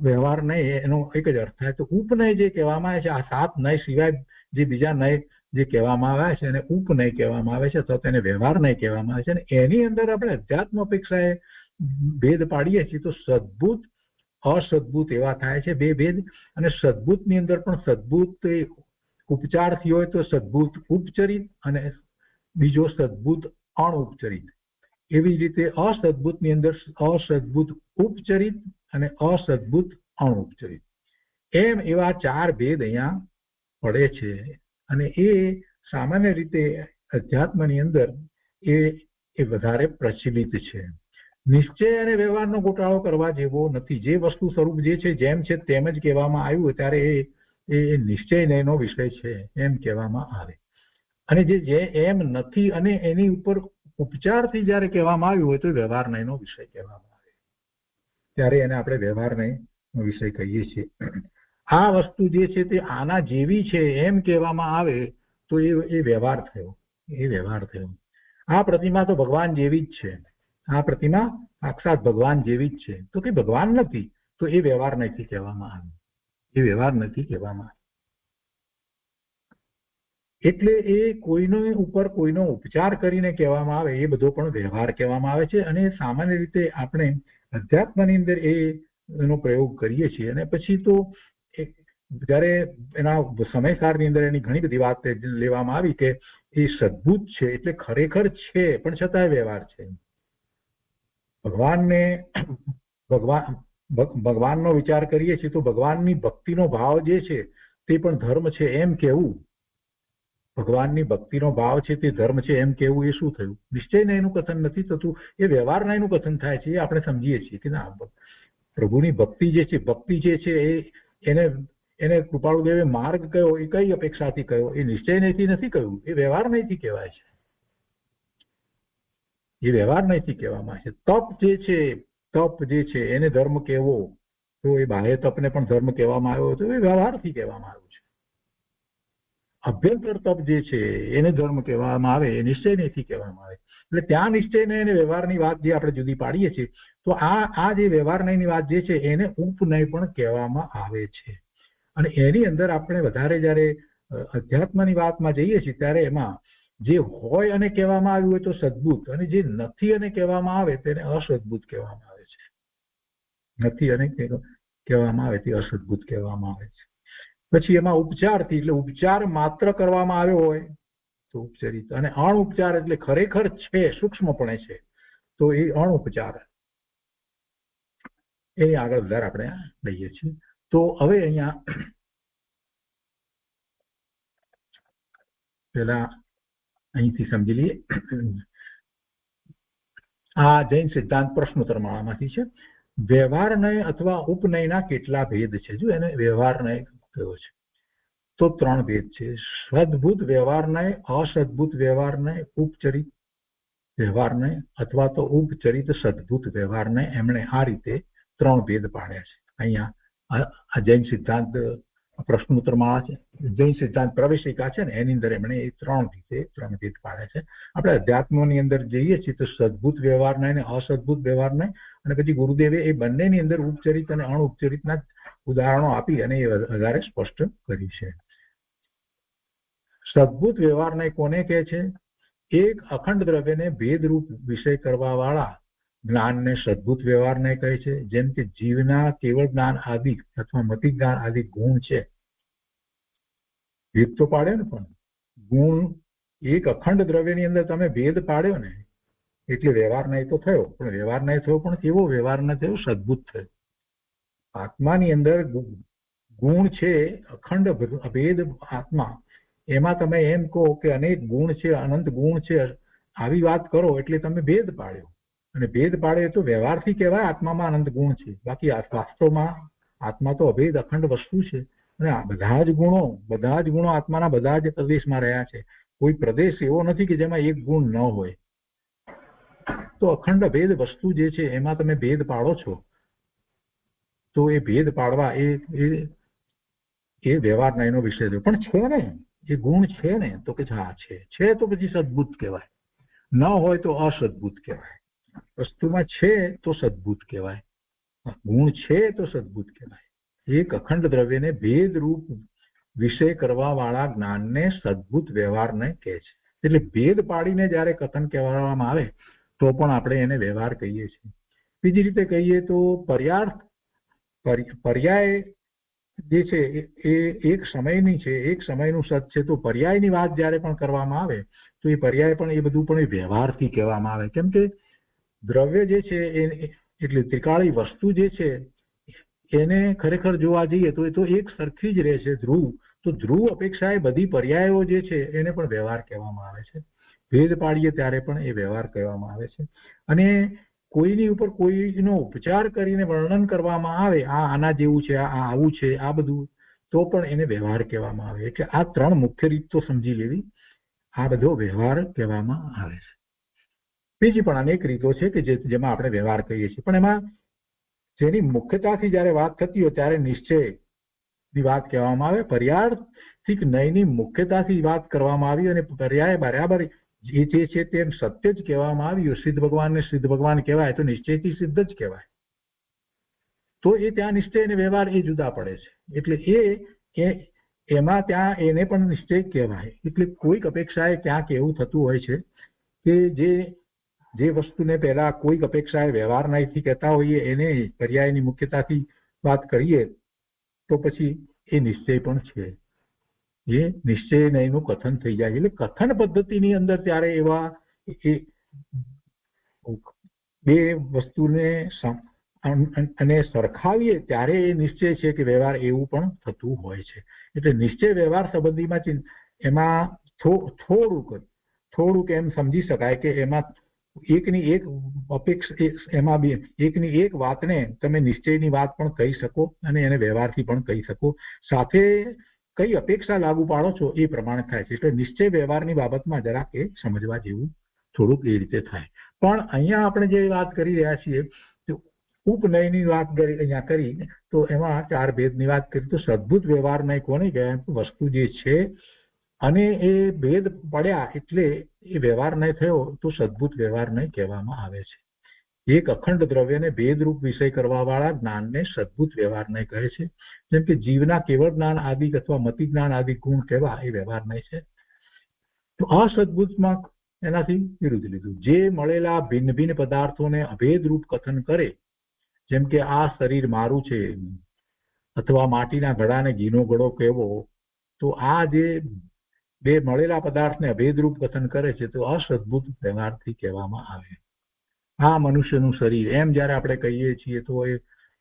વ્યવહાર નય એનો એક જ અર્થ થાય. તો ઉપનય જે કહેવામાં આવે છે, આ 7 નય સિવાય જે બીજા નય જે કહેવામાં આવે છે એને ઉપનય કહેવામાં આવે છે, અથવા તેને વ્યવહાર નય કહેવામાં આવે છે. અને એની અંદર આપણે અધ્યાત્મ અપેક્ષાએ ભેદ પાડીએ છીએ તો સદભૂત અસદભૂત એવા થાય છે, બે ભેદ. અને સદભૂતની અંદર પણ સદભૂત ઉપચારથી હોય તો સદભૂત ઉપચરિત અને બીજો સદભૂત અણઉપચરિત. એવી જ રીતે અસદભૂતની અંદર અસદભૂત ઉપચરિત અને અસદભૂત અણઉપચરિત, એમ એવા 4 ભેદ અહીંયા પડે છે. અને એ સામાન્ય રીતે અધ્યાત્મની અંદર એ વધારે પ્રચલિત છે. નિશ્ચય અને વ્યવહારનો ગોટાળો કરવા જેવો નથી. જે વસ્તુ સ્વરૂપ જે છે જેમ છે તેમ જ કહેવામાં આવ્યું ત્યારે એ નિશ્ચય નયનો વિષય છે એમ કહેવામાં આવે. અને જે એમ નથી અને એની ઉપર ઉપચારથી જયારે કહેવામાં આવ્યું હોય તો વ્યવહાર નયનો વિષય કહેવામાં આવે, ત્યારે એને આપણે વ્યવહાર નયનો વિષય કહીએ છીએ. આ વસ્તુ જે છે તે આના જેવી છે એમ કહેવામાં આવે તો એ વ્યવહાર થયો. એ વ્યવહાર થયો. આ પ્રતિમા તો ભગવાન જેવી જ છે, આ પ્રતિમા સાક્ષાત ભગવાન જેવી જ છે, તો કે ભગવાન નથી, તો એ વ્યવહાર નથી કહેવામાં આવે. એ વ્યવહાર નથી કહેવામાં આવે. એટલે એ કોઈનો ઉપર કોઈનો ઉપચાર કરીને કહેવામાં આવે એ બધો પણ વ્યવહાર કહેવામાં આવે છે. અને સામાન્ય રીતે આપણે અધ્યાત્મની અંદર એનો પ્રયોગ કરીએ છીએ. અને પછી તો જયારે એના સમયકાળની અંદર એની ઘણી બધી વાત લેવામાં આવી કે એ સદભૂત છે એટલે ખરેખર છે પણ છતાંય વ્યવહાર છે. ભગવાનનો વિચાર કરીએ છીએ તો ભગવાનની ભક્તિનો ભાવ જે છે તે પણ ધર્મ છે એમ કહેવું, ભગવાનની ભક્તિનો ભાવ છે તે ધર્મ છે એમ કહેવું, એ શું થયું? નિશ્ચય નયનું કથન નથી થતું, એ વ્યવહાર નયનું કથન થાય છે. એ આપણે સમજીએ છીએ કે ના, પ્રભુની ભક્તિ જે છે એને કૃપાળુદેવે માર્ગ કયો, એ કઈ અપેક્ષાથી કયો? એ નિશ્ચય નયથી નથી કહ્યું, એ વ્યવહાર નયથી કહેવાય છે. એ વ્યવહાર નયથી કહેવામાં આવે છે. તપ જે છે એને ધર્મ કહેવો તો એ બાહ્ય તપને પણ ધર્મ કહેવામાં આવ્યો તો એ વ્યવહારથી કહેવામાં આવ્યું છે. અભ્યંતર તપ જે છે એને ધર્મ કહેવામાં આવે, એ નિશ્ચય નયથી કહેવામાં આવે. એટલે ત્યાં નિશ્ચય નય અને વ્યવહારની વાત જે આપણે જુદી પાડીએ છીએ તો આ જે વ્યવહાર નયની વાત જે છે એને ઉપનય પણ કહેવામાં આવે છે. અને એની અંદર આપણે વધારે જયારે અધ્યાત્મની વાતમાં જઈએ છીએ ત્યારે એમાં જે હોય અને કહેવામાં આવ્યું હોય તો સદભૂત, અને જે નથી અને કહેવામાં આવે તેને અસદભૂત કહેવામાં આવે છે. નથી અને કહેવામાં આવે તે અસદભૂત કહેવામાં આવે છે. પછી એમાં ઉપચારથી, એટલે ઉપચાર માત્ર કરવામાં આવ્યો હોય તો ઉપચરિત, અને અણઉપચાર એટલે ખરેખર છે સૂક્ષ્મપણે છે તો એ અણઉપચાર. એની આગળ વધારે આપણે લઈએ છીએ. તો હવે અહીંયા પેલા અહીંથી સમજી લઈએ. આ જૈન સિદ્ધાંત પ્રશ્નોત્તર માળામાંથી છે. વ્યવહાર નય અથવા ઉપનયના કેટલા ભેદ છે? જો એને વ્યવહાર નય કયો છે તો 3 ભેદ છે. સદભૂત વ્યવહાર નય, અસદભૂત વ્યવહાર નય, ઉપચરિત વ્યવહાર નય અથવા તો ઉપચરિત સદભૂત વ્યવહાર નય. એમણે આ રીતે 3 ભેદ પાડ્યા છે. અહીંયા આ જૈન સિદ્ધાંત પ્રશ્નોત્તર માળા છે, જૈન સિદ્ધાંત પ્રવેશિકા છે ને, એની અંદર એમણે એ 3 ભેદ પાડ્યા છે. આપણે અધ્યાત્મની અંદર જઈએ છીએ તો સદભૂત વ્યવહાર નય અને અસદભૂત વ્યવહાર નય, અને પછી ગુરુદેવે એ બંનેની અંદર ઉપચરિત અને અણઉપચરિતના ઉદાહરણો આપી અને એ વધારે સ્પષ્ટ કરી છે. સદભૂત વ્યવહાર નય કોને કહે છે? એક અખંડ દ્રવ્યને ભેદરૂપ વિષય કરવા વાળા જ્ઞાનને સદભૂત વ્યવહાર નય કહે છે. જેમ કે જીવના કેવળ જ્ઞાન આદિ અથવા મતિ જ્ઞાન આદિ ગુણ છે. ભેદ તો પાડ્યો ને, પણ ગુણ એક અખંડ દ્રવ્યની અંદર તમે ભેદ પાડ્યો ને એટલે વ્યવહાર નય તો થયો, પણ વ્યવહાર નય થયો પણ કેવો વ્યવહાર ન થયો? સદભૂત થયો. આત્માની અંદર ગુણ છે, અખંડ અભેદ આત્મા, એમાં તમે એમ કહો કે અનેક ગુણ છે, અનંત ગુણ છે, આવી વાત કરો એટલે તમે ભેદ પાડ્યો. અને ભેદ પાડ્યો તો વ્યવહારથી કહેવાય આત્મામાં અનંત ગુણ છે, બાકી વાસ્તવમાં આત્મા તો અભેદ અખંડ વસ્તુ છે. અને બધા જ ગુણો આત્માના બધા જ પ્રદેશમાં રહ્યા છે. કોઈ પ્રદેશ એવો નથી કે જેમાં એક ગુણ ન હોય. તો અખંડ ભેદ વસ્તુ જે છે એમાં તમે ભેદ પાડો છો તો એ ભેદ પાડવા એ વ્યવહાર નયનો વિષય થયો. પણ છે ને, એ ગુણ છે ને, તો કે હા છે તો પછી સદભૂત કહેવાય, ન હોય તો અસદભૂત કહેવાય. વસ્તુમાં છે તો સદભૂત કહેવાય. ગુણ છે તો સદબુદ્ધ કહેવાય. એક અખંડ દ્રવ્યને ભેદ રૂપ વિષય કરવા વાળા જ્ઞાનને સદબુદ્ધ વ્યવહારને કહે છે. એટલે ભેદ પાડીને જ્યારે કથન કહેવામાં આવે તો પણ આપણે એને વ્યવહાર કહીએ છીએ. બીજી રીતે કહીએ તો પર્યાય જે છે એ એક સમયની છે, એક સમયનું સત છે. તો પર્યાયની વાત જ્યારે પણ કરવામાં આવે તો એ પર્યાય પણ એ બધું પણ વ્યવહારથી કહેવામાં આવે. કેમ કે દ્રવ્ય જે છે એટલે ત્રિકાળી વસ્તુ જે છે એને ખરેખર જોવા જઈએ તો એ તો એક સરખી જ રહે છે. ધ્રુવ તો ધ્રુવ અપેક્ષાએ બધી પર્યાયો જે છે એને પણ વ્યવહાર કહેવામાં આવે છે. ભેદ પાડીએ ત્યારે પણ એ વ્યવહાર કહેવામાં આવે છે. અને કોઈની ઉપર કોઈનો ઉપચાર કરીને વર્ણન કરવામાં આવે, આ આના જેવું છે, આ આવું છે, આ બધું, તો પણ એને વ્યવહાર કહેવામાં આવે. એટલે આ ત્રણ મુખ્ય રીત તો સમજી લેવી, આ બધો વ્યવહાર કહેવામાં આવે છે. બીજી પણ અનેક રીતો છે કે જેમાં આપણે વ્યવહાર કહીએ છીએ, પણ એમાં જેની મુખ્યતાથી જ્યારે વાત થતી હોય ત્યારે નિશ્ચયની વાત કહેવામાં આવે. પર્યાર્થિક નયની મુખ્યતાથી વાત કરવામાં આવી અને પર્યાય બરાબર જે છે તેમ સત્ય જ કહેવામાં આવ્યું. સિદ્ધ ભગવાનને સિદ્ધ ભગવાન કહેવાય તો નિશ્ચયથી સિદ્ધ જ કહેવાય. તો એ ત્યાં નિશ્ચય અને વ્યવહાર એ જુદા પડે છે. એટલે એમાં ત્યાં એને પણ નિશ્ચય કહેવાય. એટલે કોઈક અપેક્ષાએ ક્યાંક એવું થતું હોય છે કે જે વસ્તુને પહેલા કોઈક અપેક્ષાએ વ્યવહાર નથી કહેતા હોઈએ એને પર્યાયની મુખ્યતાથી વાત કરીએ તો પછી એ નિશ્ચય પણ છે. એ નિશ્ચય નયનું કથન થઈ જાય. એટલે કથન પદ્ધતિની અંદર ત્યારે એવા બે વસ્તુને અને સરખાવીએ ત્યારે એ નિશ્ચય છે કે વ્યવહાર એવું પણ થતું હોય છે. એટલે નિશ્ચય વ્યવહાર સંબંધીમાં એમાં થોડુંક એમ સમજી શકાય કે એમાં એકની એક એમાં બી એકની એક વાતને તમે નિશ્ચયની વાત પણ કહી શકો અને એને વ્યવહારથી પણ કહી શકો. સાથે કઈ અપેક્ષા લાગુ પાડો છો એ પ્રમાણે થાય છે. એટલે નિશ્ચય વ્યવહારની બાબતમાં જરાક એ સમજવા જેવું થોડુંક એ રીતે થાય. પણ અહીંયા આપણે જે વાત કરી રહ્યા છીએ ઉપનયની વાત અહીંયા કરી તો એમાં ચાર ભેદની વાત કરી. તો સદભુત વ્યવહારનય કોને કહેવાય? વસ્તુ જે છે અને એ ભેદ પડ્યા એટલે એ વ્યવહાર નહીં થયો તો સદભુત વ્યવહાર નહીં કહેવામાં આવે છે. એક અખંડ દ્રવ્યને ભેદરૂપ વિષય કરવા વાળા જ્ઞાનને સદભુત વ્યવહાર નહીં કહે છે. જેમ કે જીવના કેવળ જ્ઞાન આદિ અથવા મતિ જ્ઞાન આદિ ગુણ કહેવા એ વ્યવહાર નહીં છે. તો અસદભુતમાં એનાથી વિરુદ્ધ લીધું. જે મળેલા ભિન્ન ભિન્ન પદાર્થોને અભેદ રૂપ કથન કરે, જેમ કે આ શરીર મારું છે અથવા માટીના ઘડાને ઘીનો ઘડો કહેવો, તો આ જે બે મળેલા પદાર્થને અભેદરૂપ કથન કરે છે તો અસદભુત વ્યવહારથી કહેવામાં આવે. આ મનુષ્યનું શરીર એમ જયારે આપણે કહીએ છીએ તો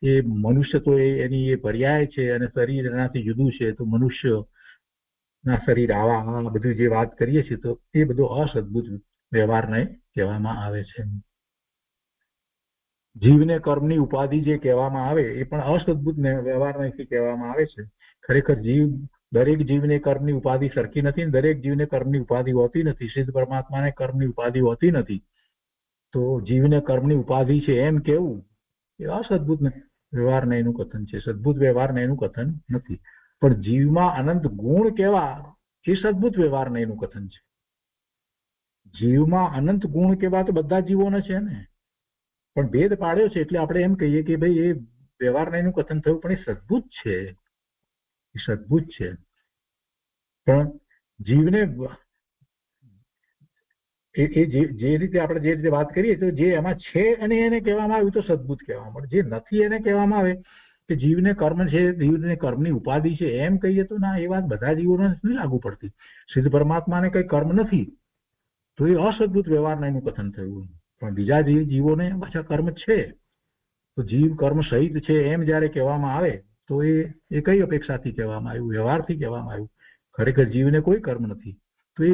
એ મનુષ્ય તો એની એ પર્યાય છે અને શરીર એનાથી જુદું છે. તો મનુષ્યના શરીર આવા બધું જે વાત કરીએ છીએ તો એ બધો અસદભુત વ્યવહારને કહેવામાં આવે છે. જીવને કર્મની ઉપાધિ જે કહેવામાં આવે એ પણ અસદભુત વ્યવહારથી કહેવામાં આવે છે. ખરેખર દરેક જીવને કર્મની ઉપાધિ સરખી નથી, દરેક જીવને કર્મની ઉપાધિ હોતી નથી. સિદ્ધ પરમાત્માને કર્મની ઉપાધિ હોતી નથી. તો જીવને કર્મની ઉપાધિ છે એમ કેવું એ અસદભુત વ્યવહાર નયનું કથન છે. સદભુત વ્યવહાર નયનું કથન નથી. પણ જીવમાં અનંત ગુણ કેવા એ સદભુત વ્યવહાર નયનું કથન છે. જીવમાં અનંત ગુણ કેવા તો બધા જીવોને છે ને, પણ ભેદ પાડ્યો છે એટલે આપણે એમ કહીએ કે ભાઈ એ વ્યવહાર નયનું કથન થયું પણ એ સદભુત છે. એ સદભુત છે. પણ જીવને જે રીતે આપણે જે રીતે વાત કરીએ તો જે એમાં છે અને એને કહેવામાં આવ્યું તો સદભુત કહેવામાં આવે. જે નથી એને કહેવામાં આવે કે જીવને કર્મ છે, જીવને કર્મની ઉપાધિ છે એમ કહીએ તો ના, એ વાત બધા જીવોને નથી લાગુ પડતી. સિદ્ધ પરમાત્માને કઈ કર્મ નથી તો એ અસદભુત વ્યવહાર નયનું કથન થયું. પણ બીજા જે જીવોને પાછા કર્મ છે તો જીવ કર્મ સહિત છે એમ જયારે કહેવામાં આવે તો એ કઈ અપેક્ષાથી કહેવામાં આવ્યું? વ્યવહારથી કહેવામાં આવ્યું. ખરેખર જીવને કોઈ કર્મ નથી તો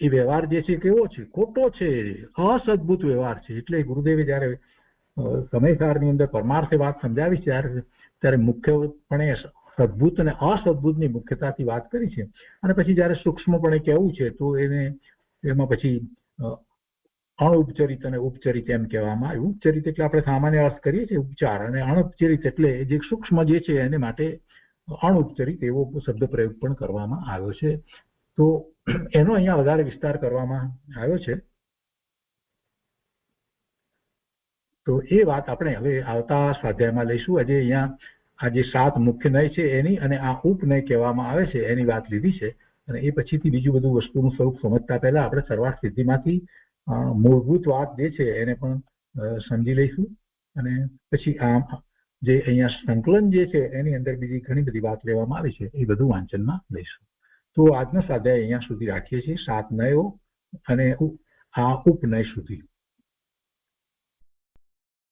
એ વ્યવહાર જે છે કેવો છે? ખોટો છે, અસદભુત વ્યવહાર છે. એટલે ગુરુદેવે જયારે સમયસારની અંદર પરમાર્થે વાત સમજાવી છે ત્યારે મુખ્યપણે સદભુત અને અસદભુતની મુખ્યતાથી વાત કરી છે. અને પછી જયારે સૂક્ષ્મપણે કહેવું છે તો એમાં પછી અણઉપચરિત અને ઉપચરિત એમ કહેવામાં આવ્યું. ઉપચરિત એટલે આપણે સામાન્ય અર્થ કરીએ છીએ ઉપચાર, અને અણઉપચરિત એટલે જે સૂક્ષ્મ જે છે એને માટે અણઉપચરિત એવો શબ્દ પ્રયોગ પણ કરવામાં આવ્યો છે. તો એનો અહીંયા વધારે વિસ્તાર કરવામાં આવ્યો છે. તો એ વાત આપણે હવે આવતા સ્વાધ્યાયમાં લઈશું. આજે અહીંયા આ જે 7 મુખ્ય નય છે એની અને આ ઉપનય કહેવામાં આવે છે એની વાત લીધી છે, અને એ પછીથી બીજું બધું વસ્તુનું સ્વરૂપ સમજતા પહેલા આપણે સરવાળ સિદ્ધિમાંથી મૂળભૂત વાત જે છે એને પણ સમજી લઈશું, અને પછી આ જે અહીંયા સંકલન જે છે એની અંદર બીજી ઘણી બધી વાત લેવામાં આવી છે એ બધું વાંચનમાં લઈશું. તો આજનો સ્વાધ્યાય અહીંયા સુધી રાખીએ છીએ, 7 નયો અને આ ઉપનય સુધી.